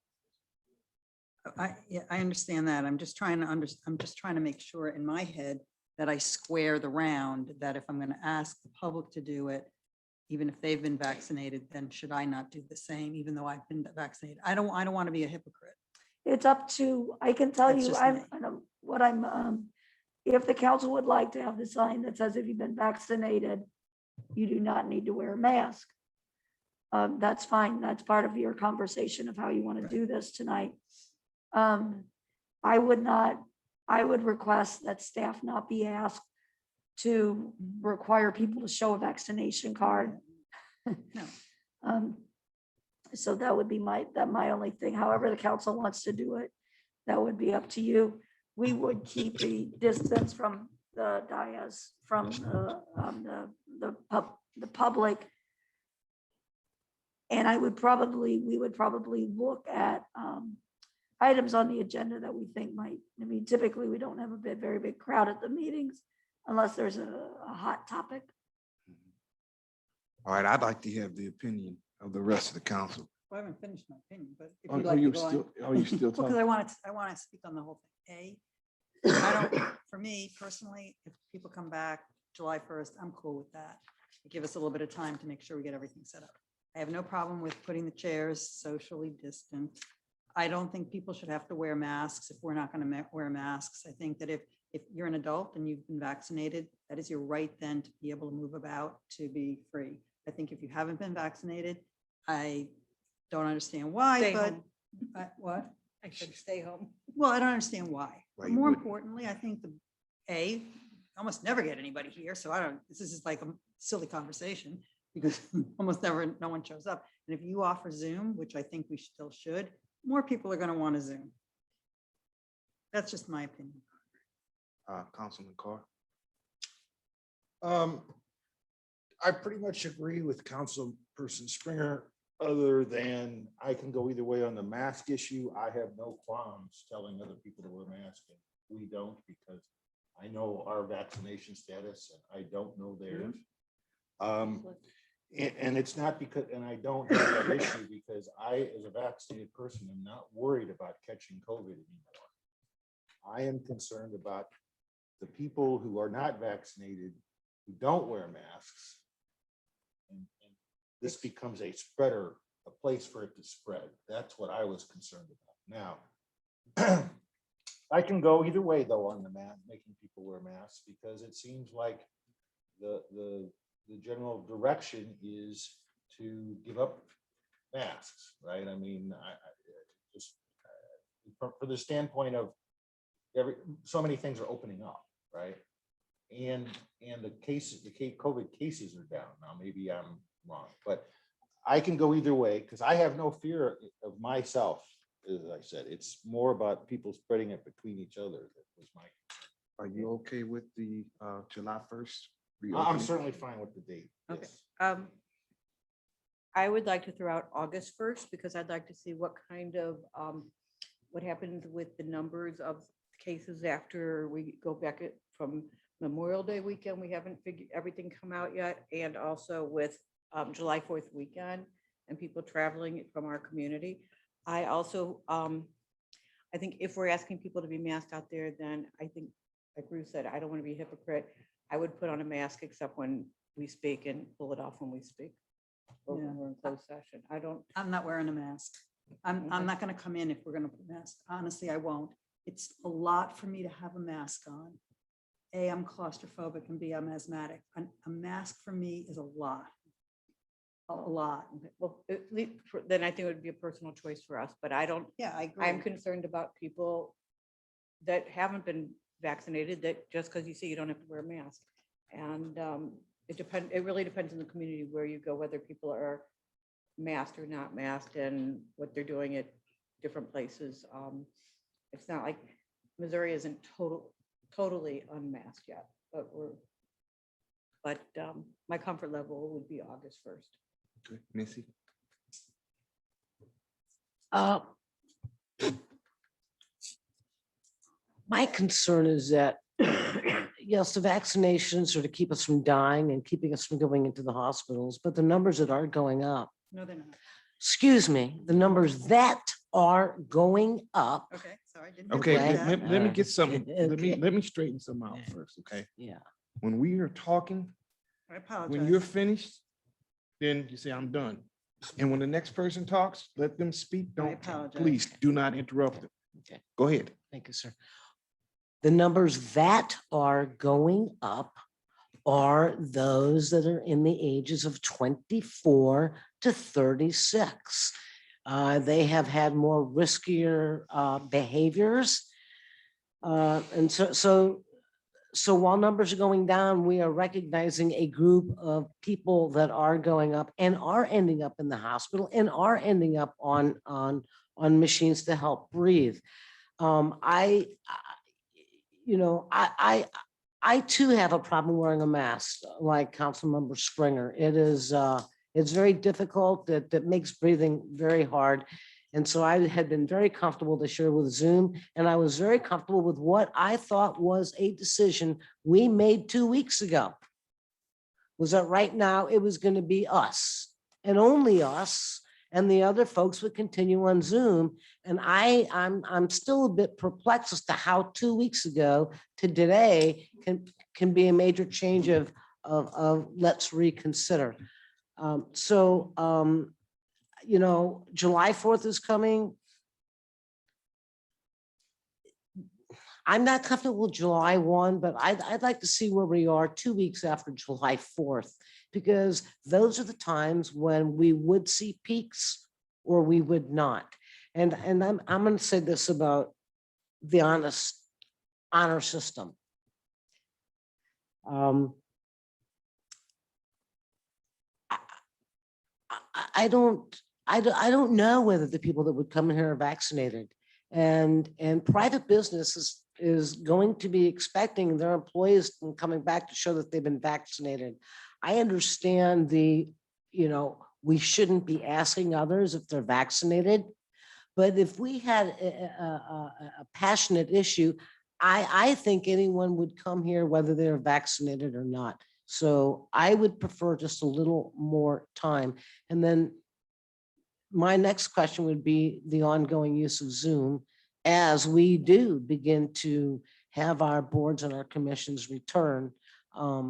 I understand that. I'm just trying to make sure in my head that I square the round, that if I'm going to ask the public to do it, even if they've been vaccinated, then should I not do the same, even though I've been vaccinated? I don't want to be a hypocrite. It's up to, I can tell That's you, just I'm, me. if the council would like to have the sign that says if you've been vaccinated, you do not need to wear a mask. That's fine. That's part of your conversation of how you want to do this tonight. I would request that staff not be asked to require people to show a vaccination card. No. So that would be my only thing. However, the council wants to do it, that would be up to you. We would keep the distance from the dais, from the public. And we would probably look at, items on the agenda that we think might, I mean, typically we don't have a very big crowd at the meetings unless there's a hot topic. All right, I'd like to have the opinion of the rest of the council. I haven't finished my opinion, but if Oh, you'd oh, like to you go on. still, oh, you still Because talking? I want to speak on the whole thing. I don't, for me personally, if people come back July 1st, I'm cool with that. Give us a little bit of time to make sure we get everything set up. I have no problem with putting the chairs socially distant. I don't think people should have to wear masks if we're not going to wear masks. I think that if you're an adult and you've been vaccinated, that is your right then to be able to move about, to be free. I think if you haven't been vaccinated, I don't understand why, Stay but home. what? I should stay home. Well, I don't understand why. Why But you more wouldn't. importantly, I think almost never get anybody here, so I don't, this is like a silly conversation because almost never, no one shows up. And if you offer Zoom, which I think we still should, more people are gonna want to Zoom. That's just my opinion. Councilman Carr? I pretty much agree with Councilperson Springer, other than I can go either way on the mask issue. I have no qualms telling other people to wear masks. And we don't, because I know our vaccination status and I don't know theirs. And it's not because, and I don't have that issue because I, as a vaccinated person, am not worried about catching COVID anymore. I am concerned about the people who are not vaccinated, who don't wear masks. And this becomes a spreader, a place for it to spread. That's what I was concerned about. Now, I can go either way though on the making people wear masks, because it seems like the general direction is to give up masks, right? I mean, I just for the standpoint of so many things are opening up, right? And the COVID cases are down. Now, maybe I'm wrong, but I can go either way because I have no fear of myself. As I said, it's more about people spreading it between each other. That was my. Are you okay with the July 1st? Oh, I'm reopening? certainly fine with the date. Okay. Yes. I would like to throw out August 1st because I'd like to see what kind of, what happened with the numbers of cases after we go back from Memorial Day weekend. We haven't figured everything come out yet. And also with July 4th weekend and people traveling from our community. I also, I think if we're asking people to be masked out there, then I think, like Ruth said, I don't want to be a hypocrite. I would put on a mask except when we speak and pull it off when we speak. Or when Yeah. we're in closed session. I don't, I'm not wearing a mask. I'm Okay. not gonna come in if we're gonna put masks. Honestly, I won't. It's a lot for me to have a mask on. A, I'm claustrophobic, and B, I'm asthmatic. A mask for me is a lot. A lot. well, then I think it would be a personal choice for us, but I don't, Yeah, I agree. I'm concerned about people that haven't been vaccinated, that just because you say you don't have to wear a mask. And it really depends on the community where you go, whether people are masked or not masked and what they're doing at different places. It's not like Missouri isn't totally unmasked yet, but my comfort level would be August 1st. Okay, Missy? My concern is that, yes, the vaccinations are to keep us from dying and keeping us from going into the hospitals, but the numbers that are going up, No, they're not. excuse me, the numbers that are going up, Okay, sorry. didn't Okay, hear Okay. that. let me get something, Okay. let me straighten some out first, okay? yeah. When we are talking, I when you're apologize. finished, then you say, I'm done. And when the next person talks, let them speak. Don't, apologize. please do not interrupt them. Okay. Go ahead. Thank you, sir. The numbers that are going up are those that are in the ages of 24 to 36. They have had more riskier behaviors. And so while numbers are going down, we are recognizing a group of people that are going up and are ending up in the hospital and are ending up on machines to help breathe. I too have a problem wearing a mask, like Councilmember Springer. It is, it's very difficult. That makes breathing very hard. And so I had been very comfortable this year with Zoom, and I was very comfortable with what I thought was a decision we made 2 weeks ago. Was that right now it was going to be us and only us, and the other folks would continue on Zoom. And I'm still a bit perplexed as to how 2 weeks ago to today can be a major change of let's reconsider. You know, July 4th is coming. I'm not comfortable with July 1, but I'd like to see where we are 2 weeks after July 4th, because those are the times when we would see peaks or we would not. And I'm going to say this about the honor system. I don't know whether the people that would come in here are vaccinated, and private business is going to be expecting their employees coming back to show that they've been vaccinated. I understand we shouldn't be asking others if they're vaccinated, but if we had a passionate issue, I think anyone would come here whether they're vaccinated or not. So I would prefer just a little more time. And then my next question would be the ongoing use of Zoom as we do begin to have our boards and our commissions return to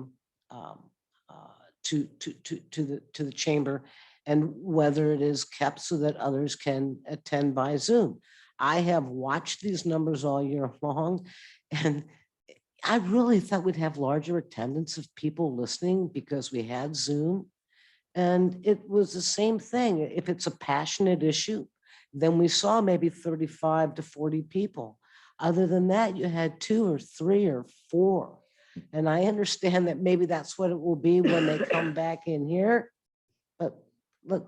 the chamber, and whether it is kept so that others can attend by Zoom. I have watched these numbers all year long, and I really thought we'd have larger attendance of people listening because we had Zoom. And it was the same thing. If it's a passionate issue, then we saw maybe 35 to 40 people. Other than that, you had 2 or 3 or 4. And I understand that maybe that's what it will be when they come back in here. But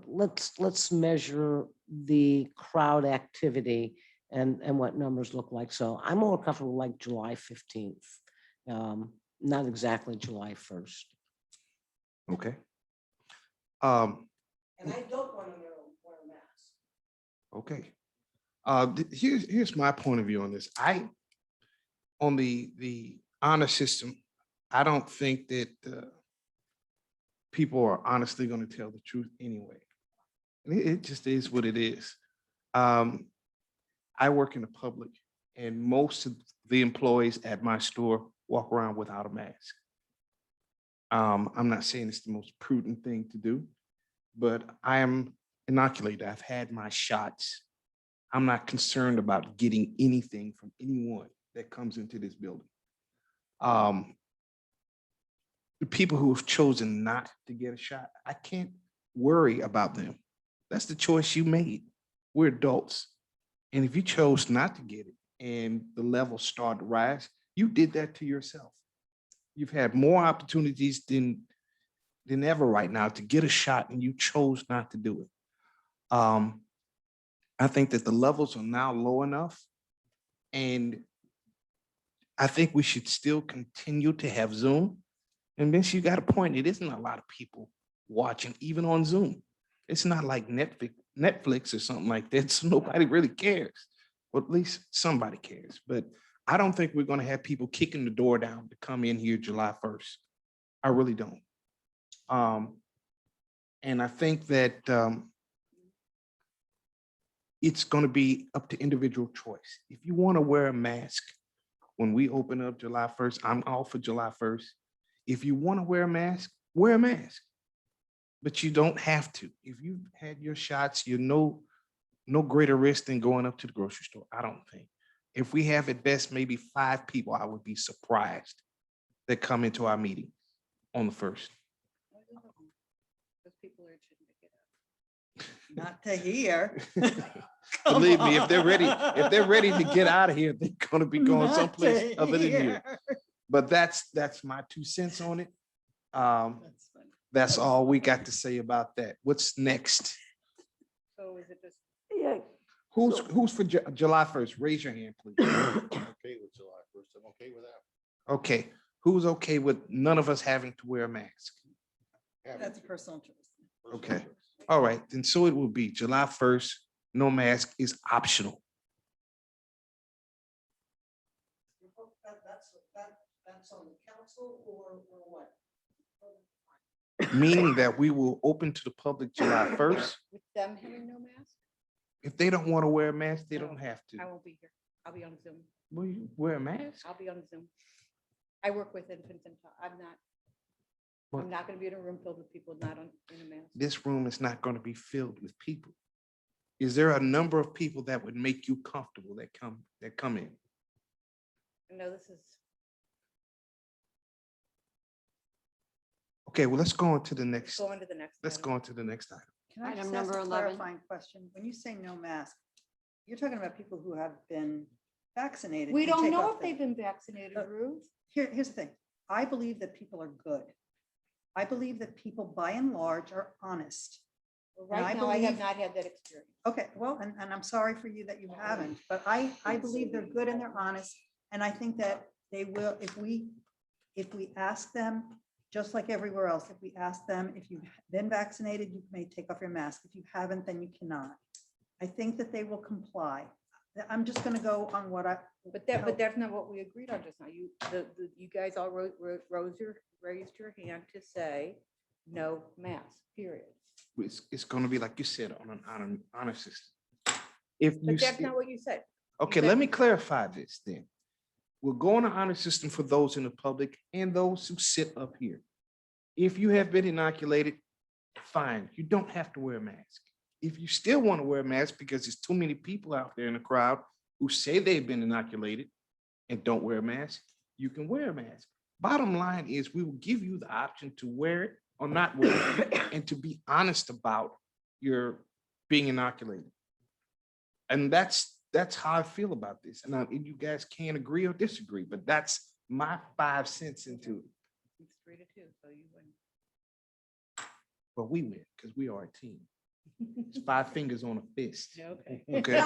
let's measure the crowd activity and what numbers look like. So I'm more comfortable like July 15th. Not exactly July 1st. Okay. And I don't want to wear a mask. Okay. Here's my point of view on this. On the honor system, I don't think that people are honestly going to tell the truth anyway. It just is what it is. I work in the public, and most of the employees at my store walk around without a mask. I'm not saying it's the most prudent thing to do, but I am inoculated. I've had my shots. I'm not concerned about getting anything from anyone that comes into this building. The people who have chosen not to get a shot, I can't worry about them. That's the choice you made. We're adults. And if you chose not to get it and the levels start to rise, you did that to yourself. You've had more opportunities than ever right now to get a shot, and you chose not to do it. I think that the levels are now low enough, and I think we should still continue to have Zoom. And Vince, you got a point. It isn't a lot of people watching, even on Zoom. It's not like Netflix or something like that, so nobody really cares. Well, at least somebody cares. But I don't think we're going to have people kicking the door down to come in here July 1st. I really don't. And I think that it's going to be up to individual choice. If you want to wear a mask when we open up July 1st, I'm all for July 1st. If you want to wear a mask, wear a mask. But you don't have to. If you've had your shots, you're no greater risk than going up to the grocery store, I don't think. If we have at best maybe 5 people, I would be surprised that come into our meeting on the 1st. Those people are itching to get out. Not to hear. Believe me, if they're ready to get out of here, they're going to be going someplace other than here. But that's my 2 cents on it. That's all we got to say about that. What's next? So is it just? Yeah, Who's for July 1st? Raise your hand, please. I'm okay with July 1st. I'm okay with that. Okay, who's okay with none of us having to wear a mask? That's a personal choice. Okay, all right, then so it will be July 1st, no mask is optional. That's on the council or what? Meaning that we will open to the public July 1st. With them having no mask, If they don't want to wear a mask, they don't have I to. won't be here. I'll be on Zoom. Will you wear a mask? I'll be on Zoom. I work with infants and I'm What? not gonna be in a room filled with people not on, in a mask. This room is not going to be filled with people. Is there a number of people that would make you comfortable that come in? No, this is, Okay, well, let's go on to the next, go on to the next. let's item. go on to the next item. Can I Item just ask number a 11. clarifying question? When you say no mask, you're talking about people who have been vaccinated. We can don't take know off if the- they've been vaccinated, Ruth. Here's the thing. I believe that people are good. I believe that people by and large are honest. Well, And I Right now, I have believe- not had that experience. Okay, well, and I'm sorry for you that you haven't, but I believe they're good and they're honest. And I think that they will, if we ask them, just like everywhere else, if we ask them, if you've been vaccinated, you may take off your mask. If you haven't, then you cannot. I think that they will comply. I'm just gonna go on what I. But that's not what we agreed on just now. You guys all raised your hand to say no mask, period. It's going to be like you said, on an honor system. If you, But that's sti- not what you said. okay, let me clarify this then. We'll go on an honor system for those in the public and those who sit up here. If you have been inoculated, fine, you don't have to wear a mask. If you still want to wear a mask because there's too many people out there in the crowd who say they've been inoculated and don't wear a mask, you can wear a mask. Bottom line is we will give you the option to wear it or not wear it and to be honest about your being inoculated. And that's how I feel about this. And you guys can't agree or disagree, but that's my 5 cents into it. It's 3-2, so you win. But we win because we are a team. It's 5 fingers on a fist. Okay. Okay.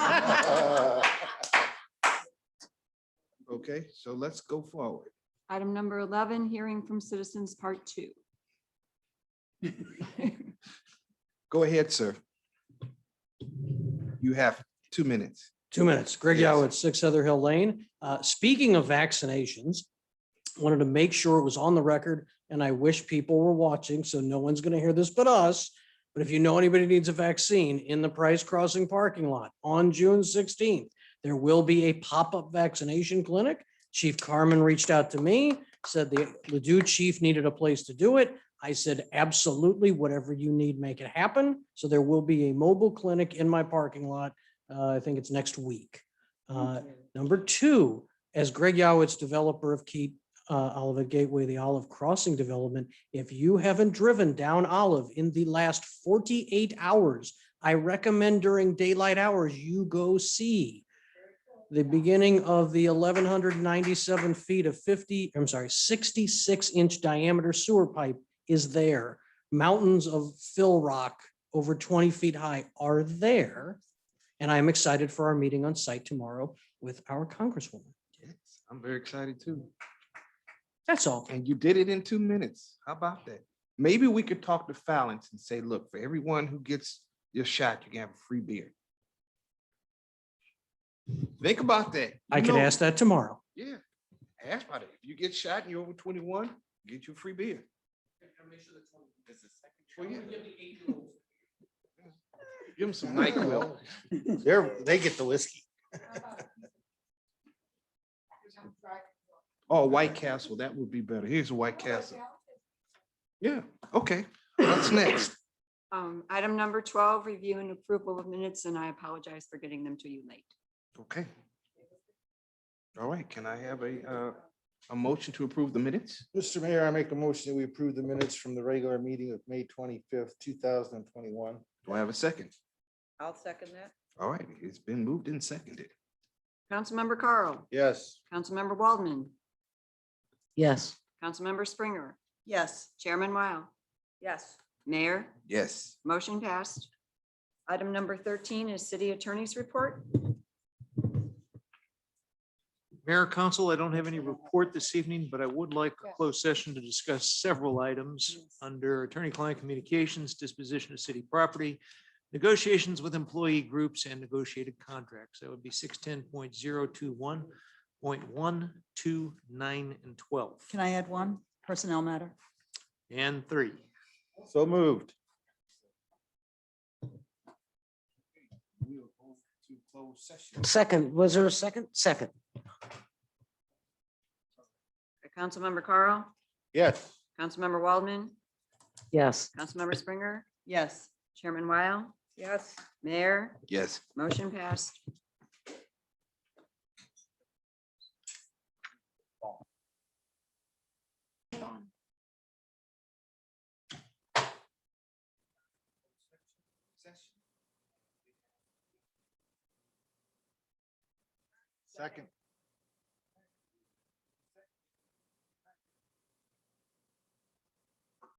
Okay, so let's go forward. Item number 11, hearing from citizens, part 2. Go ahead, sir. You have 2 minutes. 2 minutes. Greg Yes. Yow at 6 Heather Hill Lane. Speaking of vaccinations, wanted to make sure it was on the record, and I wish people were watching, so no one's going to hear this but us. But if you know anybody needs a vaccine in the Price Crossing parking lot on June 16th, there will be a pop-up vaccination clinic. Chief Carmen reached out to me, said the Ladue chief needed a place to do it. I said, absolutely, whatever you need, make it happen. So there will be a mobile clinic in my parking lot. I think it's next week. Number 2, as Greg Yowitz, developer of Keep Olive Gateway, the Olive Crossing development, if you haven't driven down Olive in the last 48 hours, I recommend during daylight hours, you go see the beginning of the 1,197 feet of 66-inch diameter sewer pipe is there. Mountains of fill rock over 20 feet high are there. And I'm excited for our meeting on site tomorrow with our Congresswoman. Yes, I'm very excited too. That's all. And you did it in 2 minutes. How about that? Maybe we could talk to Fallon's and say, look, for everyone who gets your shot, you can have a free beer. Think about that. I You can know- ask that tomorrow. Yeah, ask about it. If you get shot and you're over 21, get you a free beer. Well, yeah. Give them some NyQuil. They get the whiskey. Oh, White Castle, that would be better. Here's a White Castle. Yeah, okay. What's next? Item number 12, review and approval of minutes, and I apologize for getting them to you late. Okay. All right, can I have a motion to approve the minutes? Mr. Mayor, I make a motion that we approve the minutes from the regular meeting of May 25th, 2021. Do I have a second? I'll second that. All right, it's been moved and seconded. Councilmember Carl, Yes. Councilmember Waldman, Yes. Councilmember Springer, Yes, Chairman Weil, Yes. Mayor, Yes. motion passed. Item number 13 is city attorney's report. Mayor, Council, I don't have any report this evening, but I would like a closed session to discuss several items under attorney-client communications, disposition of city property, Negotiations with employee groups and negotiated contracts. That would be 610.021.1, 2, 9, and 12. Can I add one personnel matter? And 3. So moved. Second, was there a second? Second. Councilmember Carl, Yes. Councilmember Waldman, Yes. Councilmember Springer, Yes. Chairman Weil, Yes. Mayor, Yes. motion passed. Second.